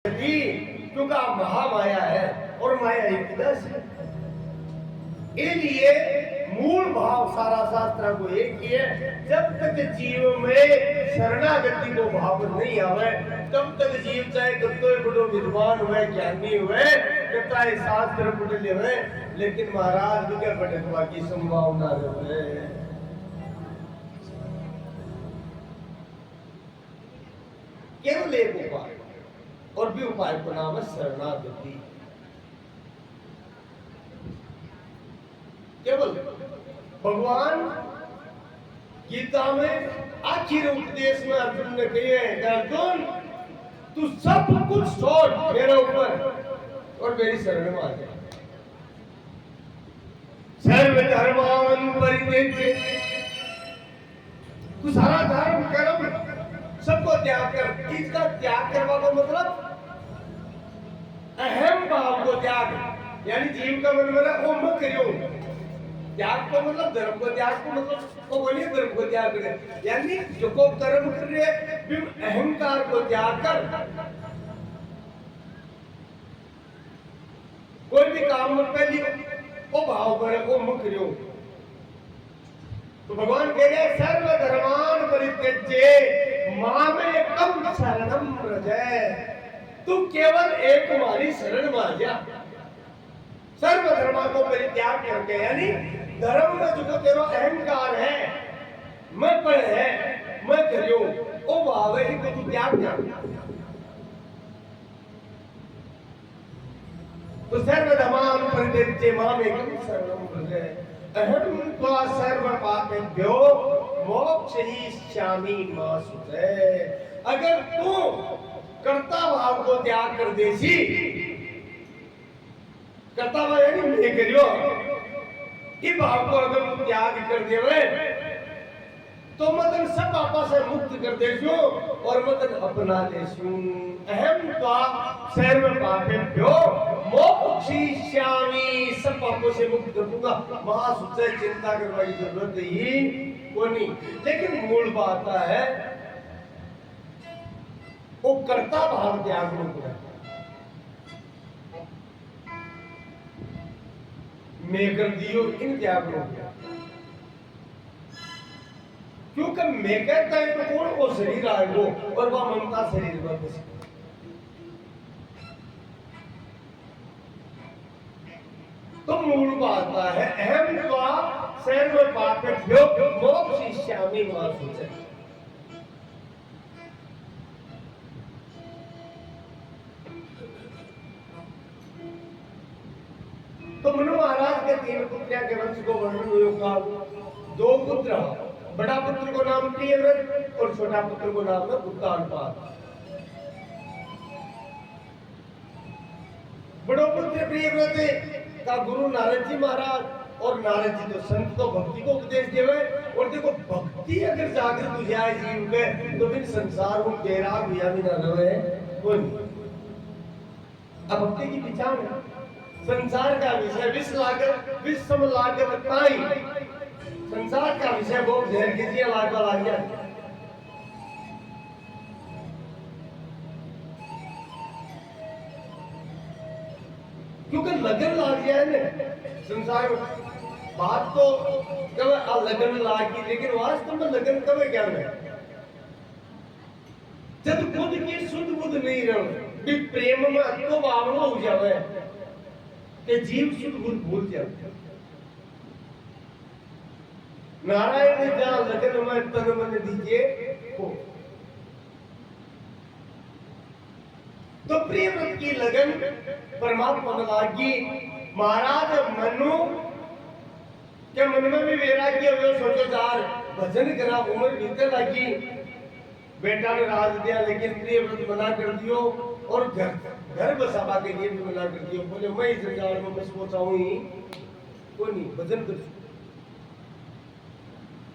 क्योंकि महामाया है और माया एक दस है। इसलिए मूल भाव सारा शास्त्र को एक ही है। जब तक जीव में शरणागति को भाव नहीं आवे तब तक जीव चाहे कतोय बड़ो विद्वान हुए ज्ञानी हुए कताए शास्त्र पढ़ ले, लेकिन महाराज के भटकवा की संभावना रहे। केवल एक उपाय और भी उपाय को नाम है शरणागति। केवल भगवान गीता में आखिर उपदेश में अर्जुन ने कहे अर्जुन तू सब कुछ छोड़ मेरे ऊपर और मेरी शरण में आ जा। सर्व धर्मान परित्यज्य, तू सारा धर्म कर्म सबको त्याग कर। इसका त्याग करवा का मतलब अहम भाव को त्याग, यानी जीव का मन बना वो मत करियो। त्याग को मतलब धर्म को त्याग को मतलब वो बोलिए धर्म को त्याग करे, यानी जो को कर्म कर रहे बिम अहंकार को त्याग कर कोई भी काम में पहली वो भाव करे वो मत करियो। तो भगवान कह रहे सर्व धर्मान परित्यज्य मामेकम शरणम व्रज, तू केवल एक हमारी शरण में आ जा। सर्व धर्मा को परित्याग करके, यानी धर्म में जो तेरा अहंकार है मैं पर है मैं करियो वो भाव है को तू त्याग कर। तो सर्व धर्मान परित्यज्य मामेकम शरणम व्रज अहम त्वा सर्व पापेभ्यो मोक्षयिष्यामि मा सुते। अगर तू कर्ता भाव को त्याग कर देसी, कर्ता भाव यानी मैं करियो, ये भाव को अगर तू त्याग कर देवे तो मतलब सब पापा से मुक्त कर देसु और मतलब अपना लेसु। अहम त्वा सर्व पापेभ्यो मोक्षयिष्यामि, सब पापों से मुक्त कर दूंगा। महासुचे चिंता करने की जरूरत ही को नहीं। लेकिन मूल बात है वो कर्ता भाव त्याग में मैं कर दियो इन त्याग में, क्योंकि मैं कहता है तो कौन वो शरीर आए वो और वह ममता शरीर में बस। तो मूल बात है अहम त्वा सर्व पापेभ्यो मोक्षयिष्यामि मा शुचः। तो मनु महाराज के तीन पुत्रिया के वंश को वर्णन हुआ। दो पुत्र, बड़ा पुत्र को नाम प्रियव्रत और छोटा पुत्र को नाम है उत्तानपाद। बड़ो पुत्र प्रियव्रत का गुरु नारद जी महाराज, और नारद जी तो संत को भक्ति को उपदेश देवे। और देखो भक्ति अगर जागृत हो जाए जीव में तो फिर संसार को बेराग हुआ भी ना रहे कोई। अब भक्ति की पहचान है संसार का विषय विष सम लागत ताई, संसार का विषय बहुत जहर के दिया लागवा लाग जाए। क्योंकि लगन लाग जाए ना संसार में, बात तो कब लगन लागी लेकिन वास्तव में लगन कब क्या है जब खुद की शुद्ध बुद्ध नहीं रहे प्रेम में अतो भावना हो जावे कि जीव शुद्ध बुद्ध भूल जाए। नारायण ने जहां लगन में तन मन दीजिए को, तो प्रेम की लगन परमात्मा में लागी। महाराज मनु के मन में भी वैराग्य हुए, सोचो चार भजन करा उम्र बीते लगी। बेटा ने राज दिया लेकिन प्रियव्रत मना कर दियो और घर बसावा के लिए भी मना कर दियो। बोले मैं इस जंजाल में बस पहुंचाऊं ही कोई नहीं, भजन कर।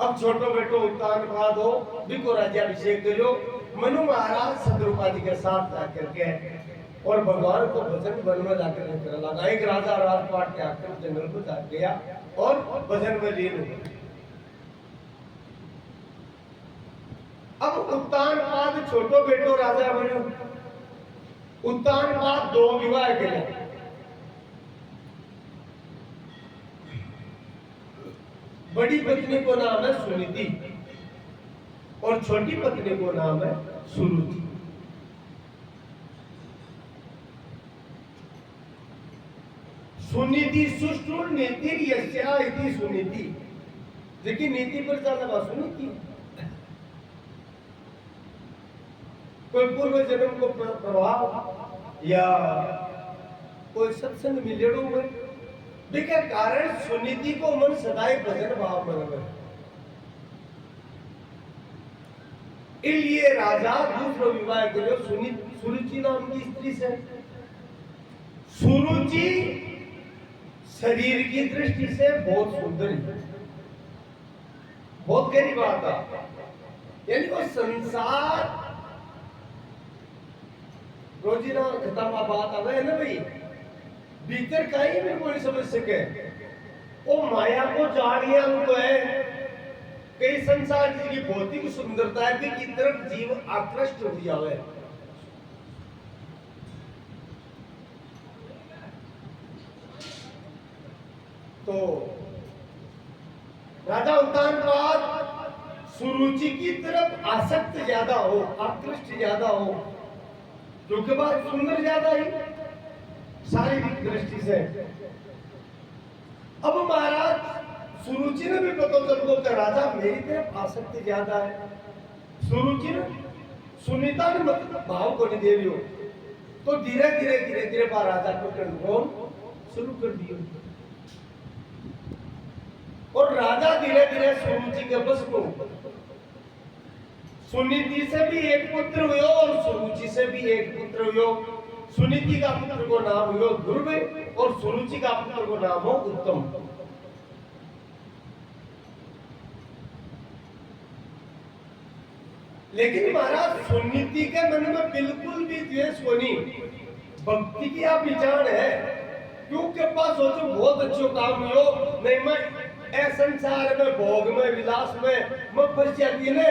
अब छोटो बेटो उत्तानपाद हो बिको राज्याभिषेक करो। मनु महाराज सदरूपाधि के साथ जाकर के और भगवान को भजन वन में जाकर कर लगा। एक राजा राजपाट त्याग कर जंगल को जा गया और भजन में लीन हो। अब उत्तानपाद छोटो बेटो राजा बनो, उत्तान बाद 2 विवाह करे। बड़ी पत्नी को नाम है सुनीति और छोटी पत्नी को नाम है सुरुचि। सुनीति सुष्ठु नीति यस्या इति सुनीति। देखिए नीति पर ज्यादा सुनीति। कोई पूर्व जन्म को प्रभाव या कोई सत्संग मिलेड़ो में देखिए कारण सुनीति को मन सदाई भजन भाव मन में। इसलिए राजा दूसरा विवाह करो सुरुचि नाम की स्त्री से। सुरुचि शरीर की दृष्टि से बहुत सुंदर है, बहुत गहरी बात है। यानी वो संसार रोजीना खत्म बात आवे है ना भाई, भीतर कहीं भी कोई समझ सके वो माया को जान लिया उनको है। कई संसार की भौतिक सुंदरता है की तरफ जीव आकृष्ट हो गया है। तो राजा उत्तान बाद सुरुचि की तरफ आसक्त ज्यादा हो, आकृष्ट ज्यादा हो, जो के बाद सुंदर ज्यादा ही शारीरिक दृष्टि से। अब महाराज सुरुचि ने भी पता चल गया कि राजा मेरी तरफ आसक्ति ज्यादा है। सुरुचि ने सुनीता ने मतलब भाव को नहीं दे रही हो, तो धीरे धीरे धीरे धीरे राजा को कंट्रोल शुरू कर दिया और राजा धीरे धीरे सुरुचि के बस को। सुनीति से भी एक पुत्र हुआ और सुरुचि से भी एक पुत्र हुआ। सुनीति का पुत्र को नाम हुआ ध्रुव और सुरुचि का पुत्र को नाम हो उत्तम। लेकिन महाराज सुनीति के मन में बिल्कुल भी द्वेष नहीं, भक्ति की आप विचार है। क्योंकि पास हो तो बहुत अच्छो काम हो, नहीं मैं ऐ संसार में भोग में विलास में मैं फंस जाती है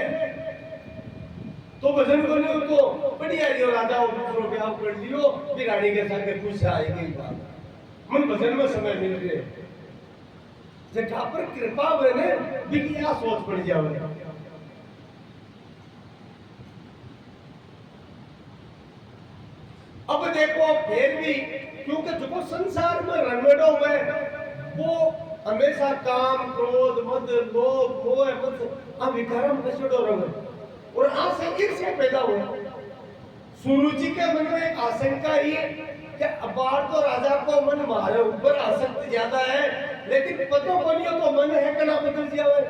तो भजन को नहीं तो बढ़िया लियो राजा और दूसरों ब्याह कर लियो फिर रानी के साथ कुछ आएगी बात मन भजन में समय मिल गए जगह पर कृपा बने बिकिया सोच पड़ जावे। अब देखो फिर भी क्योंकि जो संसार में रंगड़ो में वो हमेशा काम क्रोध मद लोभ मोह मद विकारम कचड़ो रंग और आसंख्य से पैदा हुआ। सुरुचि के मन में एक आशंका ही कि अबार तो राजा को मन मारे ऊपर आसक्ति ज्यादा है, लेकिन पतो को नहीं तो मन है कि ना बदल जावे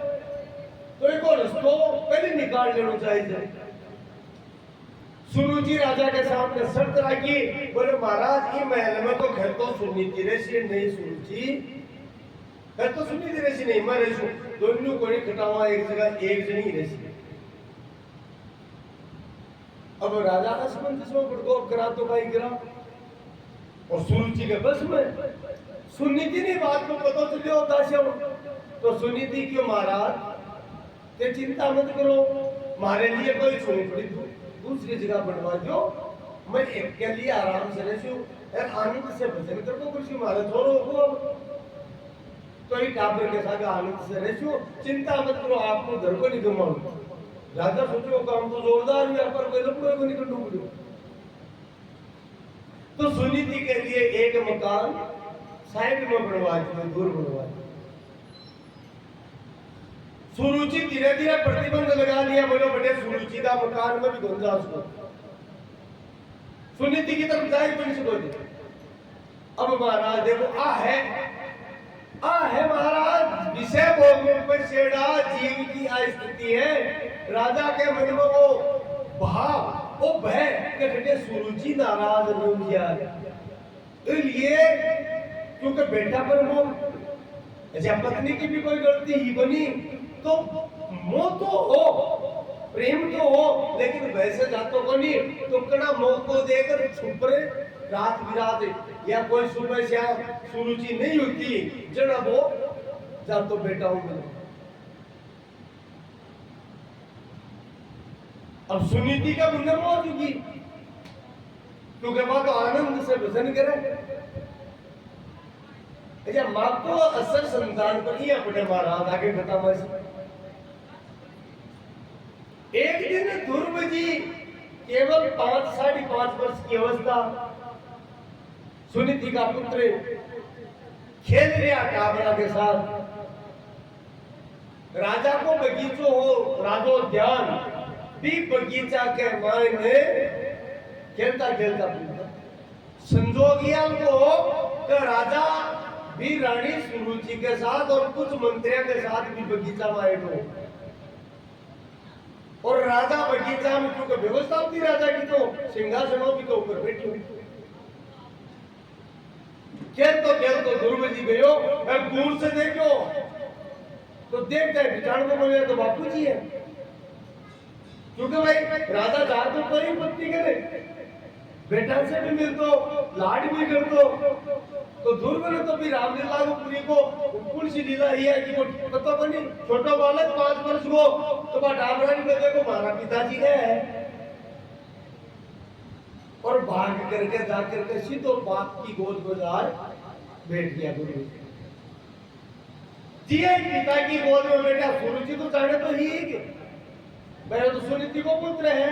तो एक और रस्तो पहले निकाल लेना चाहिए। सुरुचि राजा के सामने शर्त रखी, बोले महाराज ये महल में तो घर तो सुनीति रहसी नहीं, सुरुचि घर तो सुनीति रहसी नहीं, मैं रहूं दोनों को इकट्ठा एक जगह एक जनी रहसी। अब राजा असमंजस में गुड़गोप करा तो भाई गिरा और सुरुचि के बस में सुनीति ने बात को पता चलियो दास्यों तो सुनीति क्यों महाराज ते चिंता मत करो, मारे लिए कोई झोपड़ी दूसरी जगह बनवा दो, मैं एक के लिए आराम से रहूं यार आनंद से भजन करको कुछ मारे छोड़ो को तो ही टाबर के साथ आनंद से रहूं, चिंता मत करो आपको घर को नहीं घुमाऊं। राजा सोचो काम तो जोरदार हुआ पर कोई लपड़े को नहीं डूब गया। तो सुनीति के लिए एक मकान साइड में बनवा दिया, दूर बनवा दिया। सुरुचि धीरे धीरे प्रतिबंध लगा दिया, बोलो बड़े सुरुचि का मकान में भी गुंजाइश हो, सुनीति की तरफ जाए बन सको। अब महाराज देखो आ है महाराज विषय भोगने पर सेड़ा जीव की स्थिति है। राजा के मन में वो भाव वो भय कि सुरुचि नाराज न हो जाए, इसलिए क्योंकि बेटा पर वो अच्छा पत्नी की भी कोई गलती ही बनी तो मोह तो हो प्रेम तो हो लेकिन वैसे जातो को नहीं तो कड़ा मोह को देकर छुप रहे रात बिरात या कोई सुबह से सुरुचि नहीं होती जड़ा वो जा तो बेटा हूं। अब सुनीति का मुंडन हो चुकी तू के बाद आनंद से भजन करे। अच्छा माँ को असर संतान पर ही अपने महाराज आगे खत्म है। एक दिन ध्रुव जी केवल 5-5.5 वर्ष की अवस्था, सुनीति का पुत्र खेल रहा टाबरा के साथ। राजा को बगीचो हो राजो ध्यान भी बगीचा के मायने खेलता खेलता संजोगिया को राजा भी रानी सुरुचि के साथ और कुछ मंत्रियों के साथ भी बगीचा में आए हो। और राजा बगीचा में क्योंकि व्यवस्था होती राजा की तो सिंहासनों की तो ऊपर बैठी हुई। खेल तो ध्रुव जी गयो और दूर से देखो तो देखते हैं बिचार को बोले तो बापू जी है, क्योंकि भाई राजा चाह तो कोई पत्नी करे बेटा से भी मिल तो लाड भी कर तो ध्रुव ने तो भी रामलीला को पूरी को कौन सी लीला ही है कि वो पता बनी छोटा बालक 5 वर्ष को तो डाबरा ने देखो हमारा पिताजी है और भाग करके जाकर के सीधो बाप की गोद में जाकर बैठ गया गुरु जी। पिता की गोद में बैठा सुरुचि तो चाहे तो ही मेरा तो सुनीति को पुत्र है,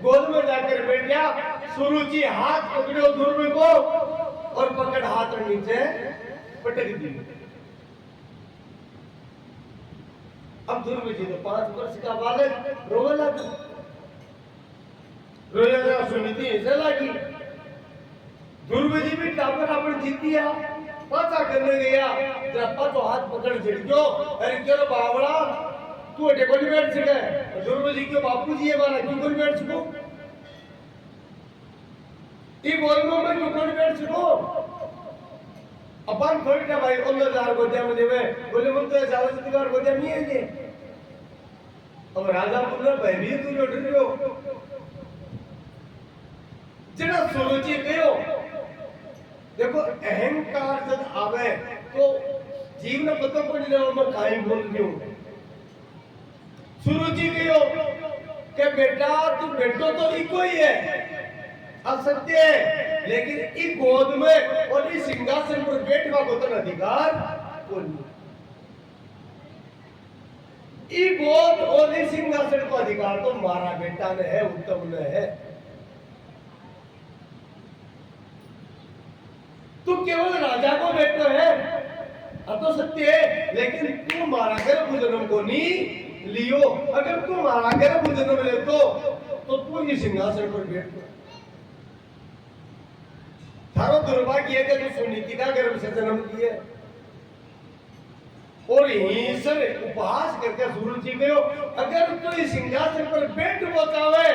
गोद में जाकर बैठ गया। सुरुचि हाथ पकड़ो ध्रुव को और पकड़ हाथ नीचे पटक दी। अब ध्रुव जी तो 5 वर्ष का बालक रोने लगा, रोया सुनीति ऐसे लगी। ध्रुव जी भी टापर अपन जीत दिया, पाचा करने गया जब पाचो हाथ पकड़ झड़ गयो। अरे क्यों बावड़ा तू अटे कोनी बैठ सके। ध्रुव जी के बापू जी है मारा क्यों कोनी बैठ सको, ई बोलनो में क्यों कोनी बैठ सको। अपन थोड़ी ना भाई 15000 गोदिया में देवे बोले मन तो ज्यादा से दीवार गोदिया नहीं है ये। अब राजा बोले भाई भी तू लौट रही हो जना सुरुचि गयो। देखो अहंकार जब आवे तो जीवन पता को नहीं लगा मैं काई बोल रही हूं। सुरुचि गयो के बेटा तू बेटो तो इको ही है असत्य है, लेकिन इस गोद में और इस सिंहासन पर बैठने को तो अधिकार कोई नहीं। इस गोद और इस सिंहासन का अधिकार तो मारा बेटा ने है, उत्तम ने है। तू केवल राजा को बैठो है अब तो सत्य है, लेकिन तू मारा गर्भ जन्म को नहीं लियो। अगर तू मारा गर्भ जन्म ले तो तू ये सिंहासन पर बैठो। थारो दुर्भाग्य है कि तू सुनीति का गर्भ से जन्म लिए और यहीं से उपहास करके सुरुचि गयो। अगर तू इस सिंहासन पर बैठ बतावे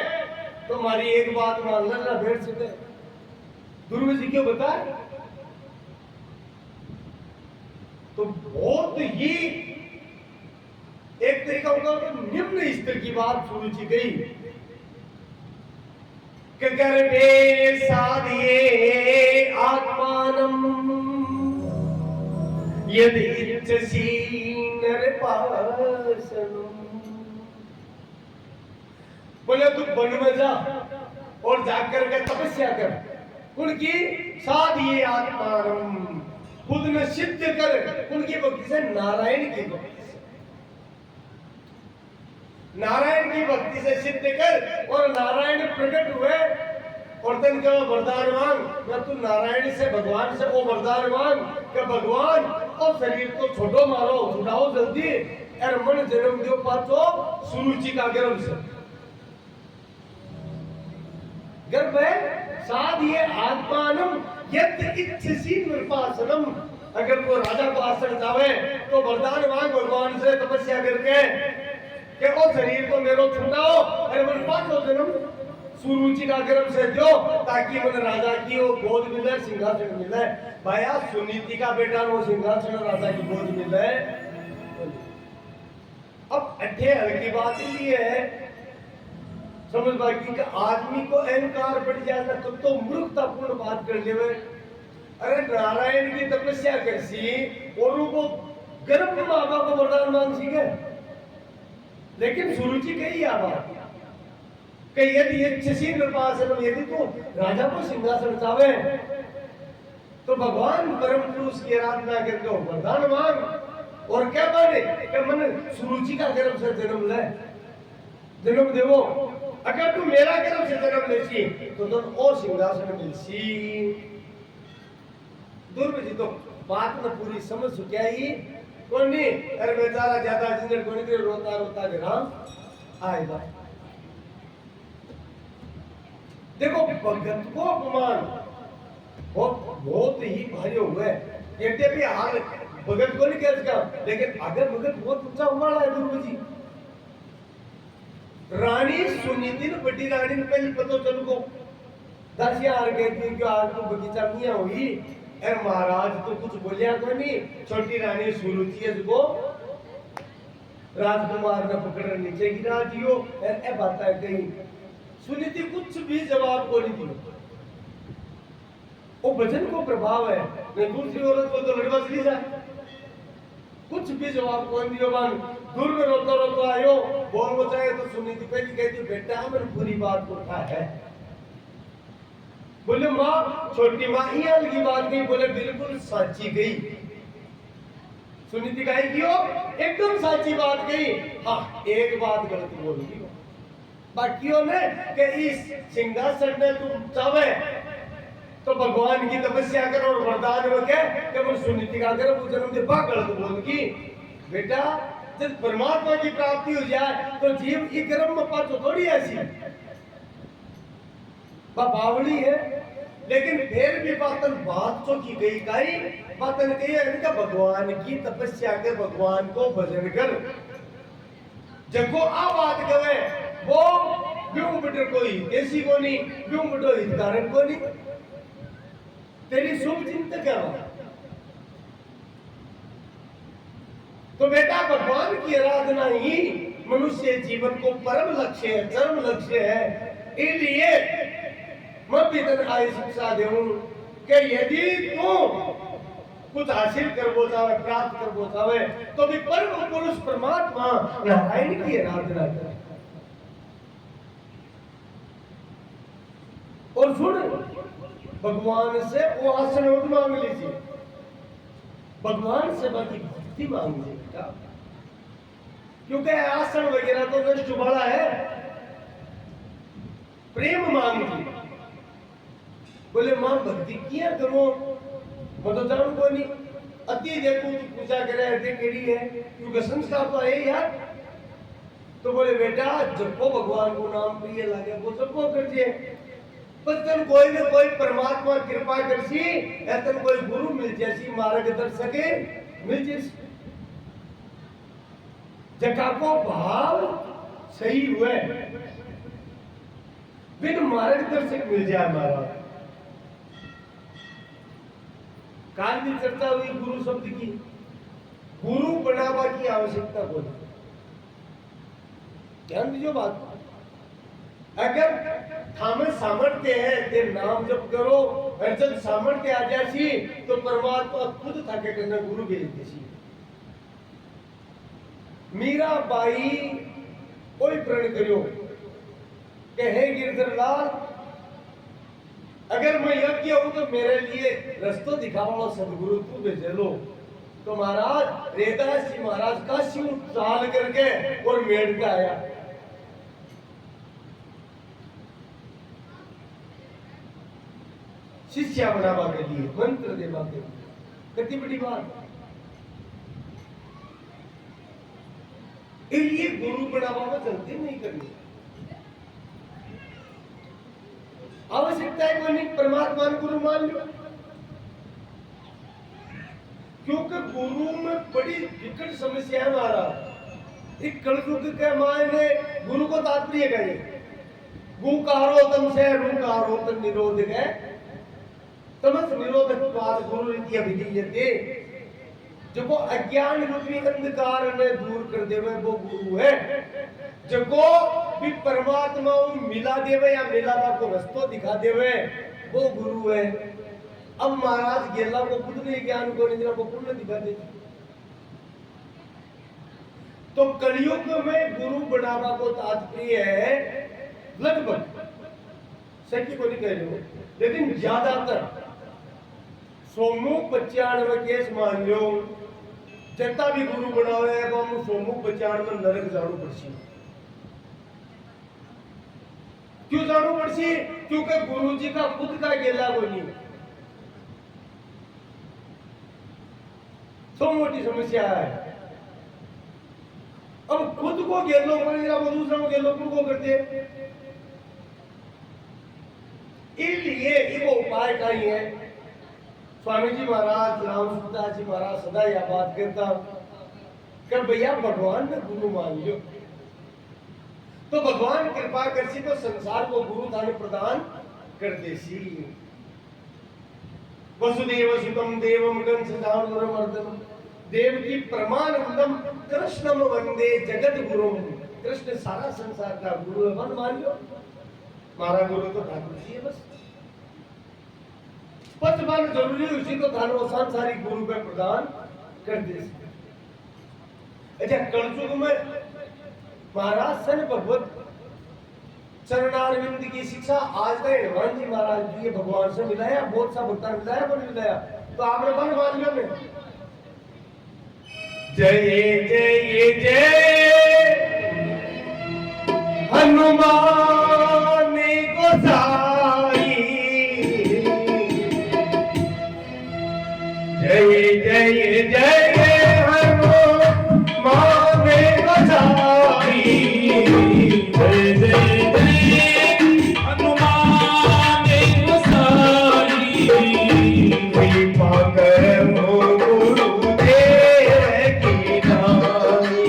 तो हमारी एक बात मान लेना बैठ सके। ध्रुव जी क्यों बताए तो बहुत ही एक तरीका होगा निम्न स्तर की बात सुरुचि गई कि गर्भे साधिये आत्मानम यदि इच्छसि नरपासनम। बोले तू वन में जा और जाकर के तपस्या कर उनकी साधिये आत्मानम, खुद में सिद्ध कर उनकी भक्ति से नारायण की भक्ति से, नारायण की भक्ति से सिद्ध कर। और नारायण प्रकट हुए और तन का वरदान मांग या तू नारायण से भगवान से वो वरदान मांग कि भगवान और शरीर को छोड़ो मारो छुड़ाओ जल्दी और मन जन्म दो पाचो सुरुचि का गर्भ से। गर्भ है साध ये आत्मानम यद इच्छसी नृपासनम। अगर वो राजा को आसन चाहे तो वरदान मांग भगवान से तपस्या करके कि वो शरीर को मेरो छुड़ाओ और मन पाचो जन्म सुरुचि का गर्भ से दो ताकि मन राजा की वो गोद मिले सिंहासन मिले। भाया सुनीति का बेटा वो सिंहासन राजा की गोद मिले। अब अठे हल्की बात ये है समझ बाकी कि आदमी को अहंकार बढ़ जाएगा तो मूर्खतापूर्ण बात कर ले। अरे नारायण की तपस्या करसी और उनको गर्भ में बाबा को वरदान मांग सीखे, लेकिन सुरुचि कही बात कि यदि यक्षसी नृपासन यदि तो राजा को सिंहासन चावे तो भगवान परम पुरुष की आराधना करके वरदान मांग और क्या माने कि मन सुरुचि का गर्भ से जन्म ले जन्म देवो अगर तू मेरा गर्भ से जन्म लेसी तो ओ सिंहासन मिलसी। दुर्ग जी तो बात न पूरी समझ चुकिया ही कौन नहीं अरे बेचारा ज्यादा जिंदर कोनी के रोता रोता घर आएगा। देखो भगत को अपमान बहुत ही भारी हुआ है यद्यपि हाल भगत को नहीं कह सका लेकिन अगर भगत बहुत ऊंचा उमाड़ा है दुर्ग जी। रानी सुनीति ने बड़ी रानी ने पहले पता चल को दासियां आ गई थी कि आज तो बगीचा मियां हुई अरे महाराज तो कुछ बोलिया को नहीं छोटी रानी सुरुचि है को राजकुमार ने पकड़ नीचे गिरा दियो ए बात है कहीं सुनीति कुछ भी जवाब को नहीं दिया। वो भजन को प्रभाव है मैं दूसरी औरत को तो लड़वा चली जाए कुछ भी जवाब कौन दियो बान दूर में रोता रोता आयो बोल वो चाहे तो सुनीति पहली कहती बेटा मैंने पूरी बात को उठा है बोले माँ छोटी माँ ये अलगी बात नहीं बोले बिल्कुल साची गई सुनीति कही क्यों एकदम साची बात गई हाँ एक बात गलत बोलूंगी बाकियों ने कि इस सिंहासन में तुम चाहे तो भगवान की तपस्या करो और वरदान में क्या कि मैं सुनीति का करो वो जन्म दे गलत बोलूंगी बेटा जब परमात्मा की प्राप्ति हो जाए तो जीव की कर्म में पाचो थोड़ी ऐसी बावली है लेकिन फिर भी बातन बात तो की गई काई बातन कही है भगवान की तपस्या कर भगवान को भजन कर जब को आ बात कहे वो ब्यूं बटर कोई ऐसी को नहीं ब्यूं बटो हितकारक को नहीं तेरी शुभ चिंतक क्या तो बेटा भगवान की आराधना ही मनुष्य जीवन को परम लक्ष्य है चरम लक्ष्य है। इसलिए मैं भी तेरे शिक्षा दूं कि यदि तू कुछ हासिल कर बोचावे प्राप्त कर बोचावे तो भी परम पुरुष परमात्मा नारायण की आराधना कर और सुन भगवान से वो आसन मांग लीजिए भगवान से बाकी भक्ति मांग लीजिए बेटा क्योंकि आसन वगैरह तो नष्ट वाला है प्रेम मांग लीजिए। बोले मां भक्ति किया करो मैं तो जानू को नहीं अति देखो तू पूजा करे अति केड़ी है क्योंकि संस्कार तो है यार तो बोले बेटा जपो भगवान को नाम प्रिय लगे वो जपो करजे तन कोई न कोई परमात्मा कृपा करसी तन कोई गुरु मिल जैसी मार्गदर्शक मिल जैसी जका को भाव सही हुए बिन मार्गदर्शक मिल जाए हमारा काल की चर्चा हुई गुरु शब्द की गुरु बनावा की आवश्यकता बोली ध्यान दीजिए बात अगर थामे सामर्थ्य है ते नाम जप करो और जब सामर्थ्य आ जासी तो परमात्मा खुद थाके करना गुरु भेज देसी। मीरा बाई कोई प्रण करियो कि हे गिरधरलाल अगर मैं यज्ञ हूं तो मेरे लिए रस्तो दिखावा सदगुरु तू भेज लो तो महाराज रेदास जी महाराज काशी चाल करके और मेड़ के आया शिष्या बनावा के लिए मंत्र देवा के लिए कितनी बड़ी बात इसलिए गुरु बनावा में गलती नहीं करनी आवश्यकता है कोई नहीं परमात्मा गुरु मान लो क्योंकि गुरु में बड़ी विकट समस्या है हमारा एक कलयुग के मायने गुरु को तात्पर्य कहे गुकारो तम से रुकारो तम निरोध है तमस निरोधत्वाद गुरु रीति अभिधीयते जो को अज्ञान रूपी अंधकार ने दूर कर देवे वो गुरु है जो को भी परमात्मा मिला देवे या मिलावा को रास्ता दिखा देवे वो गुरु है। अब महाराज गेला को खुद नहीं ज्ञान को निद्रा को पूर्ण दिखा दे तो कलयुग में गुरु बनावा को तात्पर्य है लगभग सही को नहीं कह रहे हो, लेकिन ज्यादातर 195 केस मान लो जितना भी गुरु बनावे है वो 195 नरक जाणु पड़सी। क्यों जाणु पड़सी? क्योंकि गुरु जी का खुद का गेला कोई नहीं। तो मोटी समस्या है। अब खुद को गेलो पड़ेगा, वो दूसरा को गेलो को करते। इसलिए इसको उपाय का ही है। स्वामी जी महाराज, रामसूरदास जी महाराज सदा यह बात करता कि भैया भगवान ने गुरु मान लियो तो भगवान कृपा करसी तो संसार को गुरु दान प्रदान कर देसी। वसुदेव सुतम देवम कंसदानुरमर्दनम देवकी प्रमाणम कृष्णम वंदे जगत गुरुम। कृष्ण सारा संसार का गुरु है, मन मान लो। हमारा गुरु तो ठाकुर जी है बस। पचमान जरूरी उसी को धानो सांसारिक गुरु पे प्रदान कर दे। अच्छा, कलयुग में महाराज सन भगवत चरणारविंद की शिक्षा आज का हनुमान जी महाराज जी भगवान से मिलाया, बहुत सा भक्ता मिलाया, मन मिलाया। तो आपने मन मान लिया में जय जय जय हनुमान गोसाई, जय जय जय हनुमान गोसाई, जय जय जय हनुमान गोसाई। कृपा करो गुरुदेव की नाई,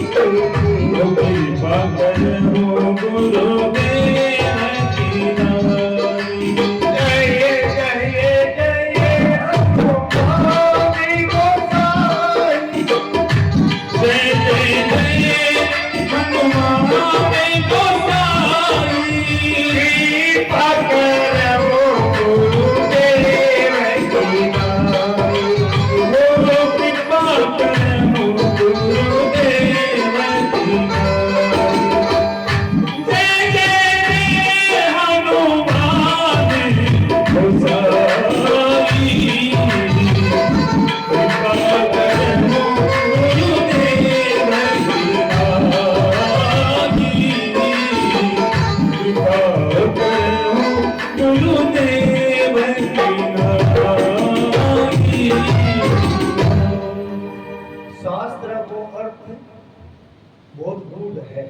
कृपा करो गुरुदेव की नाई। जय जय जय हनुमान गोसाई, जय जय जय हनुमान गोसाई। कृपा करो गुरुदेव की नाई, कृपा करो गुरुदेव की नाई। जय जय हनुमान गोसाई, कृपा करो गुरुदेव की नाई, कृपा करो गुरुदेव की नाई। शास्त्र को अर्थ बहुत गूढ़ है,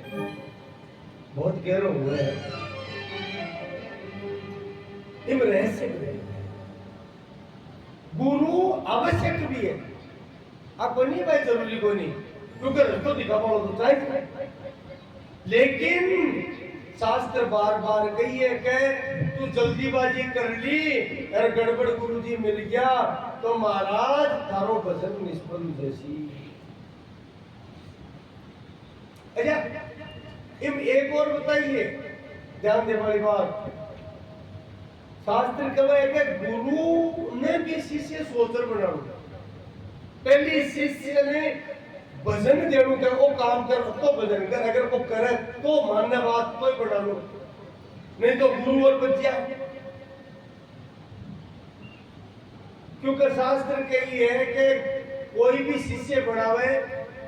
बहुत गहरा हुआ है। इम रहस्य है। गुरु आवश्यक भी है, अपनी भाई जरूरी कोई नहीं, क्योंकि रस्तो दिखा पाओ तो चाहिए। लेकिन शास्त्र बार बार कही है कि तू जल्दीबाजी कर ली और गड़बड़ गुरु जी मिल गया तो महाराज तारो भजन निष्फल जैसी। अच्छा, इम एक और बताइए, ध्यान दे वाली बात। शास्त्र कहता है कि गुरु ने भी शिष्य सोचर बनाओ। पहले शिष्य ने भजन देनु के वो काम कर तो भजन कर, अगर वो करे तो मानने बात तो ही बना लो, नहीं तो गुरु और बच्चा। क्योंकि शास्त्र कही है कि कोई भी शिष्य बनावे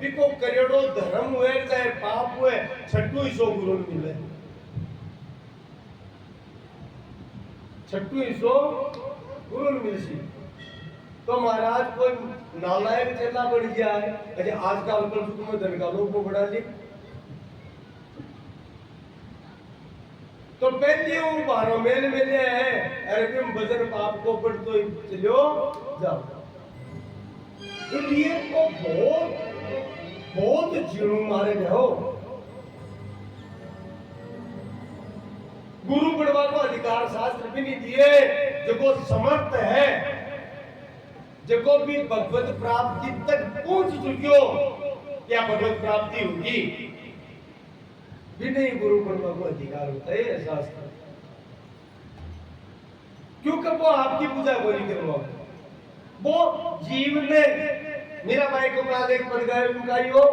बिको करेड़ो धर्म हुए चाहे पाप हुए छठू हिस्सो गुरु ने मिले। छठू हिस्सो गुरु ने मिले। तो महाराज कोई नालायक चेला बढ़ जाए, अच्छा आजकल कल में धन का लोग को बढ़ा ली तो पहले वो बारो मेल मिले है, अरे तुम भजन पाप को पढ़ तो चलो जाओ। इसलिए तो बहुत बहुत जीणु मारे रहो। गुरु बनवा को अधिकार शास्त्र भी नहीं दिए। जो समर्थ है, जो भी भगवत प्राप्ति तक पहुंच चुकियो, क्या भगवत प्राप्ति होगी भी नहीं गुरु बनवा को अधिकार होता है शास्त्र। क्योंकि वो आपकी पूजा को नहीं करवा, वो जीव ने मेरा भाई को एक पद गाय हो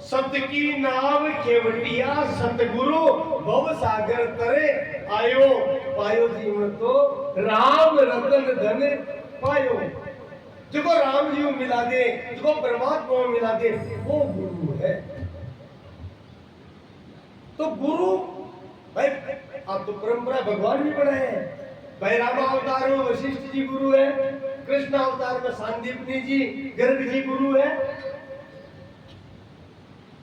सत की नाव केवटिया सतगुरु भव सागर तरे आयो पायो जीवन तो राम रतन धन पायो। जो राम जी को मिला दे, जो परमात्मा को मिला दे, वो गुरु है। तो गुरु भाई आप तो परंपरा भगवान भी बनाए हैं भाई। राम अवतार में वशिष्ठ जी गुरु है, कृष्ण अवतार में सांदीपनी जी गर्ग जी गुरु है।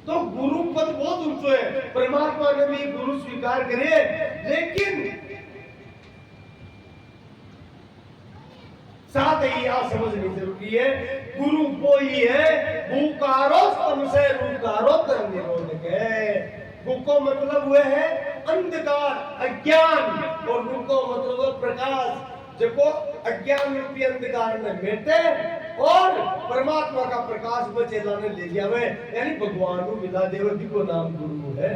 तो गुरु पद बहुत ऊंचो है, परमात्मा ने भी गुरु स्वीकार करे। लेकिन साथ ही यह समझनी जरूरी है, गुरु वो ही है भूकारो स्तम से रूकारो तर निरोधक है। भूको मतलब वह है अंधकार अज्ञान, और रूको मतलब वह प्रकाश जो अज्ञान रूपी अंधकार में मिटे और परमात्मा का प्रकाश बचे लाने ले जावे, यानी भगवान को मिला देव जी को नाम गुरु है।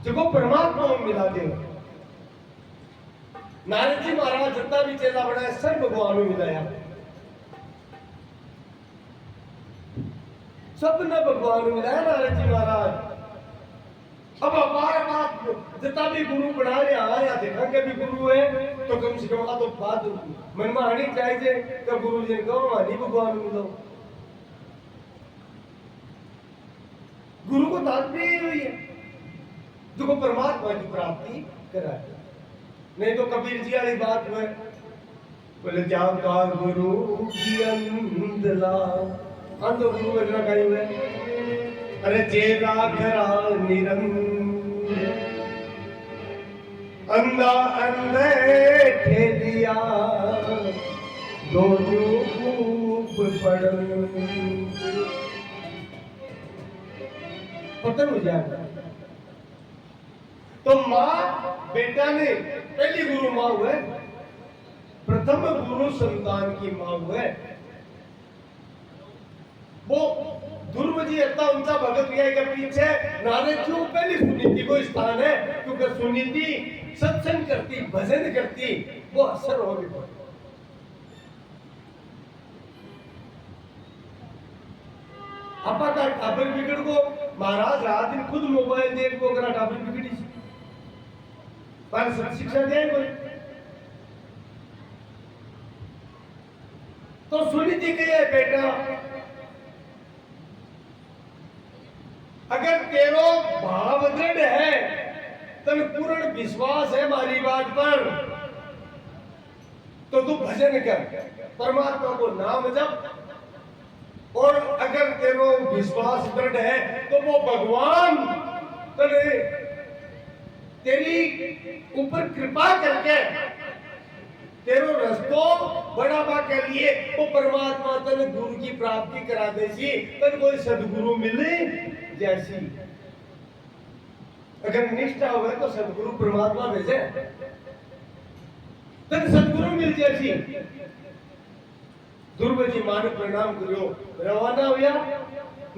जो परमात्मा को मिला देव, नारद जी महाराज जितना भी चेला बनाया सब भगवान को मिलाया, सबने भगवान को मिलाया नारद जी महाराज। अब हमारे बात जितना भी गुरु बना रहे हैं या देखेंगे भी गुरु है तो कम से कम तो बात मन में आनी चाहिए कि गुरु जी ने कहो हमारी भगवान मिलो। गुरु को तात्पर्य हुई है जो परमात्मा की प्राप्ति कराए। नहीं तो कबीर जी वाली बात में बोले जाका गुरु की अंधला, अंध गुरु बजना कहीं हुए। अरे चेला खरा निरंग अंधा अंधे ठेलिया दोनों खूब पड़न पतन हो जाएगा। तो माँ बेटा ने पहली गुरु माँ हुए, प्रथम गुरु संतान की माँ हुए। वो ध्रुव जी इतना ऊंचा भगत गया के पीछे नारद जी पहली सुनीति को स्थान है, क्योंकि सुनीति सत्संग करती भजन करती वो असर हो गई। आपा का टाबर बिगड़ को महाराज रात दिन खुद मोबाइल देख को अगर टाबर बिगड़ी पर शिक्षा दे कोई। तो सुनीति कहे बेटा अगर तेरो भाव दृढ़ है तन पूर्ण विश्वास है हमारी बात पर तो तू भजन कर, परमात्मा को नाम जप। और अगर तेरो विश्वास दृढ़ है तो वो भगवान तेरी ऊपर कृपा करके तेरो रस्तो बढ़ावा के लिए वो परमात्मा तन गुरु की प्राप्ति करा देसी, तन कोई सदगुरु मिले जैसी। अगर निष्ठा हुए तो सदगुरु परमात्मा भेजे, तन सदगुरु मिल जैसी। ध्रुव जी मान प्रणाम करो, रवाना हुआ,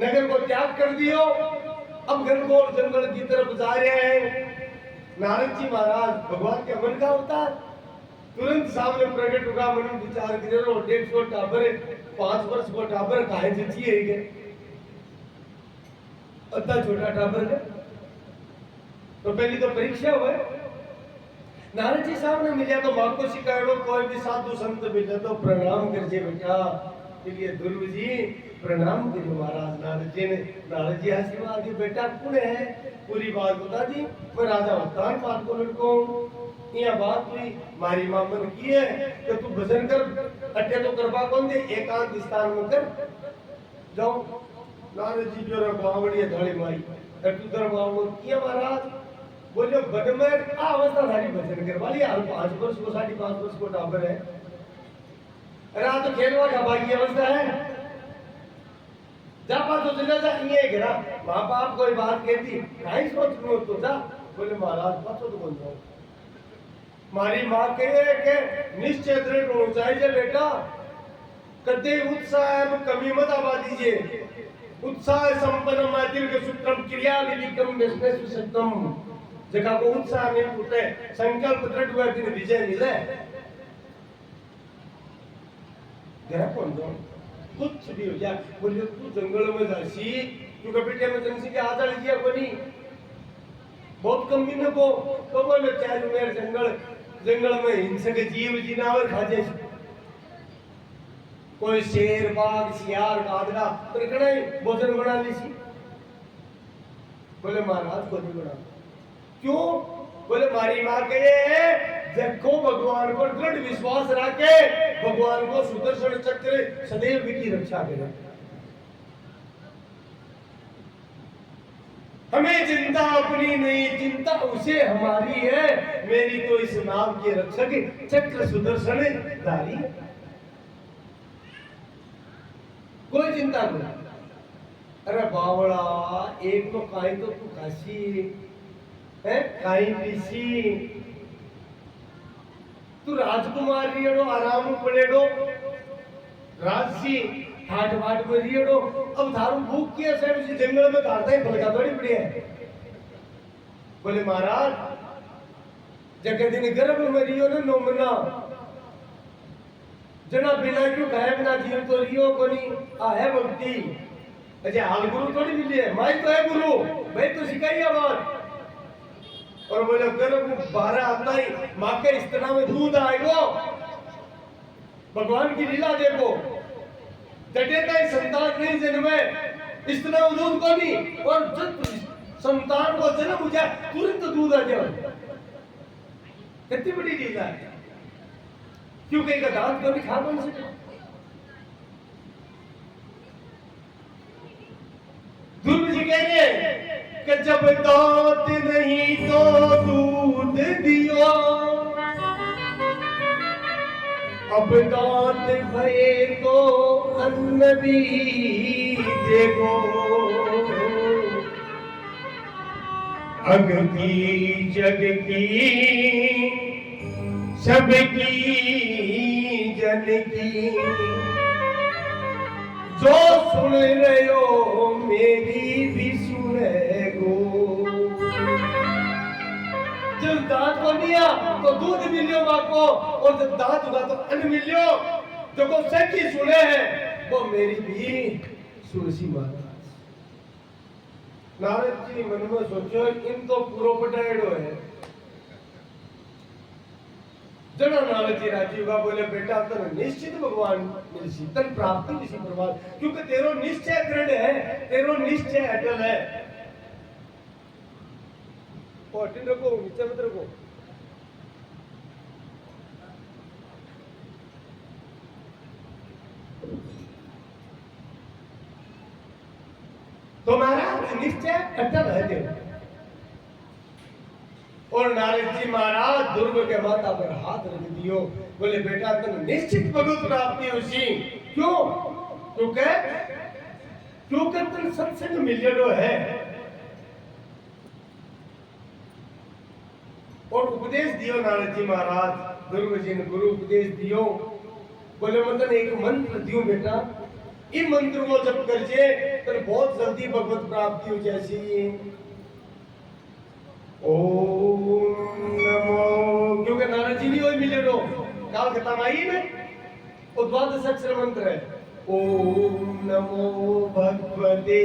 नगर को त्याग कर दियो। अब घनघोर जंगल की तरफ जा रहे हैं। नारद जी महाराज भगवान के मन का होता, तुरंत सामने प्रकट होगा, मन विचार करो 150 टाबर 5 वर्ष को टाबर काहे जची है के अद्धा छोटा टाबर है। तो पहली तो परीक्षा हुए। नारद जी सामने मिले तो मां को शिकायत कोई भी साधु संत मिले तो प्रणाम कर जे बेटा। इसलिए ध्रुव जी प्रणाम करो महाराज। नारद जी आशीर्वाद दिए, बेटा कौन है? पूरी बात बता दी। मैं राजा उत्तान पाद को लड़को यह बात हुई मारी मामन की है कि तू भजन कर, अट्टे तो करवा कौन दे, एकांत स्थान में कर जाओ। नारद जी जो बावड़ी धड़ी माई तू दरबार किया महाराज। बोलो बदमर आ अवस्था सारी भजन करवा लिया। 5 वर्ष को 5.5 वर्ष को टाबर है, रात तो खेलवा का बाकी अवस्था है। जा पा तो चले जा ये गिरा मां बाप कोई बात कहती नहीं सोच लो तो जा। बोले महाराज पतो तो बोल जाओ। मारी मां कहे के निश्चय दृढ़ होना चाहिए बेटा, कदे उत्साह में कमी मत आवा दीजिए। उत्साह संपन्न मातिर के सूत्रम क्रिया विधिकम बिजनेस सत्तम। जगह को उत्साह में टूटे, संकल्प दृढ़ हुआ दिन विजय मिले। जरा कौन दो कुछ भी हो जाए, बोले तू जंगल में जासी क्योंकि बेटे में जंसी के आदर किया कोनी बहुत कम दिन को तो बोले चार मेर जंगल में हिंसक जीव जिनावर खा जाए कोई शेर बाघ सियार गादरा तो कड़ाई भोजन बना ली सी बोले महाराज को नहीं बना क्यों बोले मारी मां कहे देखो भगवान को दृढ़ विश्वास रखे भगवान को सुदर्शन चक्र सदैव की रक्षा करे हमें चिंता अपनी नहीं चिंता उसे हमारी है मेरी तो इस नाम के रक्षक चक्र सुदर्शन धारी कोई चिंता नहीं अरे बावड़ा एक तो काई तो तू खासी है काई पीसी तू राजकुमार रियड़ो आराम पड़ेड़ो राजसी ठाट बाट में रियड़ो अब थारू भूख किया सर उसी जंगल में धारता ही फलका थोड़ी पड़ी है बोले महाराज जगह दिन गर्भ में रियो ने नोमना जना बिना क्यों खाए बिना जीव तो रियो कोनी आ है भक्ति अच्छा हाल गुरु थोड़ी मिली है माई तो है गुरु भाई तो सिखाइए बात और बोले गर्भ 12 आता ही माँ के स्तन में दूध आएगा भगवान की लीला देखो जटेता ही संतान नहीं जन्मे स्तन में दूध को नहीं और जब संतान को जन्म हो जाए तुरंत दूध आ जाए कितनी बड़ी लीला है क्योंकि एक दांत को नहीं खा कौन से ध्रुव जी कह रहे कि जब दांत नहीं तो दूध दियो अब दांत भये तो अन्न भी देगो अग की जग की सबकी जन की जो सुन रहे हो मेरी भी सुने गो जब दांत को दिया तो दूध मिलियो माँ को और जब दांत हुआ तो अन्न मिलियो जो को सच्ची सुने हैं वो मेरी भी सुरसी माता नारद जी मन में सोचो इन तो पूरो पटाएड़ो है जना नारद जी राजीव का बोले बेटा तेरे निश्चित भगवान मिल शीतल प्राप्ति किसी प्रभाव क्योंकि तेरो निश्चय दृढ़ है तेरो निश्चय अटल है और अटल रखो नीचे मत रखो तुम्हारा निश्चय अटल है तेरा और नारद जी महाराज दुर्ग के माथा पर हाथ रख दियो बोले बेटा तुम निश्चित भगवत प्राप्ति उसी क्यों क्योंकि तुम सत्संग मिलियो है और उपदेश दियो नारद जी महाराज दुर्ग जी ने गुरु उपदेश दियो बोले मतलब एक मंत्र दियो बेटा इन मंत्र को जब कर जे तो बहुत जल्दी भगवत प्राप्ति हो जैसी ओम नमो क्योंकि नारद जी नहीं मिले लो काल खत्म आई ने वो द्वादश अक्षर मंत्र है ओम नमो भगवते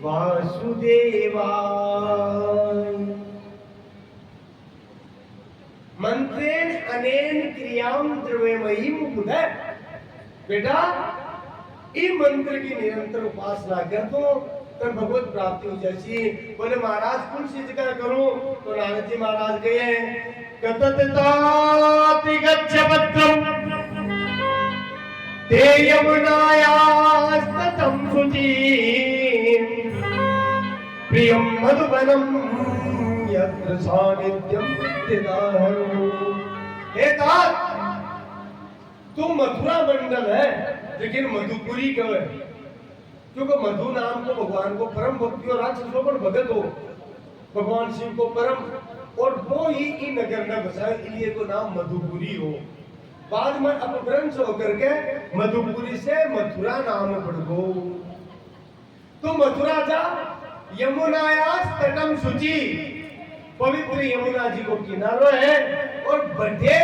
वासुदेवाय मंत्रेण अनेन क्रियाम द्रव्यमयीम बुधै बेटा इस मंत्र की निरंतर उपासना कर दो तब भगवत प्राप्ति हो जैसी बोले महाराज कौन सी जगह करूं तो नारद जी महाराज गए कतताति गच्छवत्रम ते यमुनायास्ततं शुचि प्रियं मधुवनं यत्र सानिध्यं विद्याहरो हे तात तू मथुरा मंडल है लेकिन मधुपुरी कब है क्योंकि मधु नाम को भगवान को परम भक्ति और राक्षसों पर भगत हो भगवान शिव को परम और वो ही इन नगर में बसाए इसलिए तो नाम मधुपुरी हो बाद में अपभ्रंश होकर के मधुपुरी से मथुरा नाम पड़ गो तो मथुरा जा यमुनायास तटम शुचि पवित्र यमुना जी को किनारो है और बड़े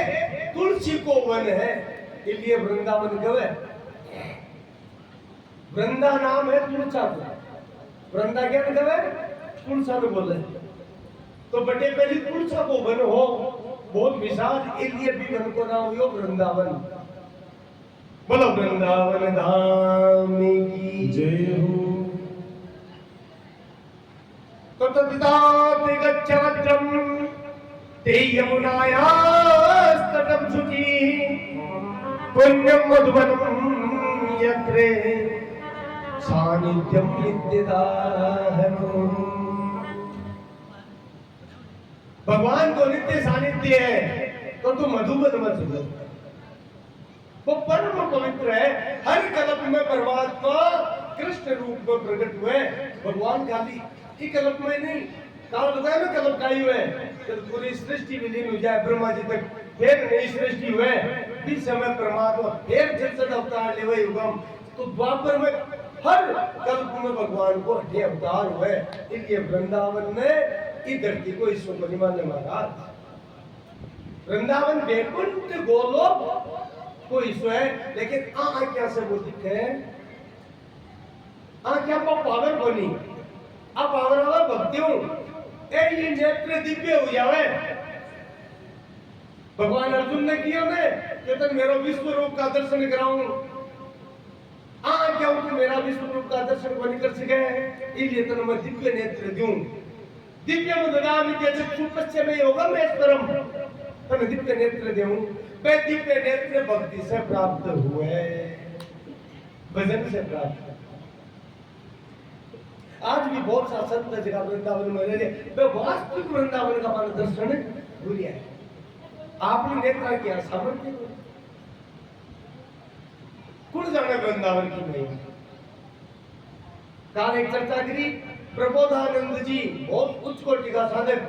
तुलसी को वन है इसलिए वृंदावन कब है वृंदा नाम है तुलसा को, वृंदा क्या मतलब है? तुलसा को बोले तो बटे पहली तुलसा को बन हो बहुत विशाल, इसलिए भी मन को नाम हो वृंदावन। बोलो वृंदावन धाम की जय हो। तो तदिताति गच्छवज्रम ते यमुनायास्तटं शुचि पुण्यं मधुवनं यत्रे सानिध्यं नित्यदाहनो। भगवान को नित्य सानिध्य है तो तू मधुबन मत हो, वो परम पवित्र है। हर कल्प में परमात्मा कृष्ण रूप में प्रकट हुए। भगवान खाली एक कल्प में नहीं, काल बताया ना कल्प का ही हुए तो पूरी सृष्टि विलीन हो जाए ब्रह्मा जी तक, फिर नई सृष्टि हुए, इस समय परमात्मा फिर जब से अवतार ले वही युगम। तो द्वापर में हर कल्प में भगवान को 8 अवतार हुए। इसलिए वृंदावन ने इस धरती को ईश्वर को नहीं माने महाराज। वृंदावन वैकुंठ गोलोक को ईश्वर है, लेकिन क्या से वो दिखे क्या पावर बनी अब पावर वाला भक्तियों ये नेत्र दिव्य हो जावे। भगवान अर्जुन ने किया ने कि मेरा विश्व रूप का दर्शन कराऊं, क्या कि मेरा विश्व रूप का दर्शन को नहीं कर सके, इसलिए तो मैं दिव्य नेत्र दूं। दिव्य ददामि के चक्षुपस्य में होगा मैं परम, तो दिव्य नेत्र दूं। वे दिव्य नेत्र भक्ति से प्राप्त हुए, भजन से प्राप्त। आज भी बहुत सा संत जगह वृंदावन में रहे, वे वास्तविक वृंदावन का मान दर्शन भूल है। आपने नेत्र किया सामर्थ्य कुण जाने वृंदावन की महिमा। काल एक चर्चा करी, प्रबोधानंद जी बहुत उच्च कोटि का साधक,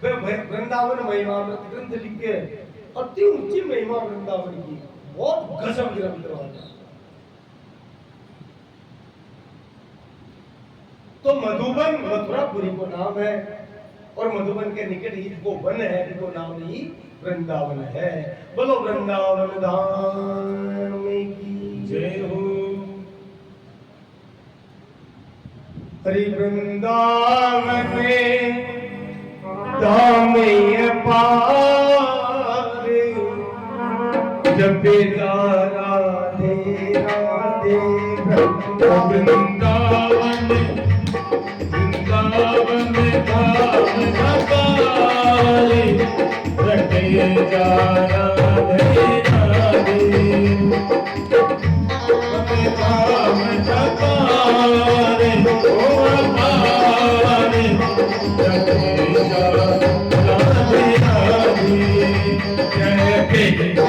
वे वृंदावन महिमा अमृत ग्रंथ लिख के अति ऊंची महिमा वृंदावन की, बहुत गजब ग्रंथ वाला। तो मधुबन मथुरापुरी को नाम है, और मधुबन के निकट ही वो वन है जिसको नाम ही वृंदावन है। बोलो वृंदावन धाम की जय हो। हरि वृंदावन में धाम पारे जब राधे राधे वृंदावन वृंदावन धाम पारे रटे जा राधे राधे धाम पारे ओ पारे रटे जा राधे राधे रटे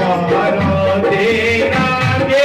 जा राधे राधे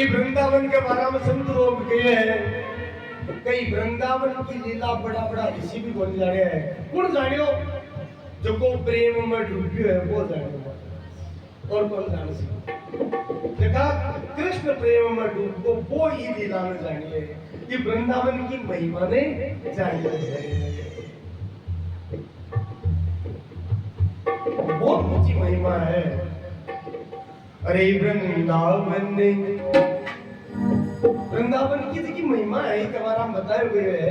वृंदावन के बारे में संत लोग कहे हैं, कई वृंदावन की लीला बड़ा बड़ा ऋषि भी बोल जाने हैं। कौन जानियो जो को प्रेम में डूबियो है वो जानियो, और कौन जान सके। देखा कृष्ण प्रेम में डूबो वो ही लीला में जानिए कि वृंदावन की महिमा ने जानिए है। ऊंची महिमा है। अरे वृंदावन की महिमा है, तुम्हारा बताए हुए है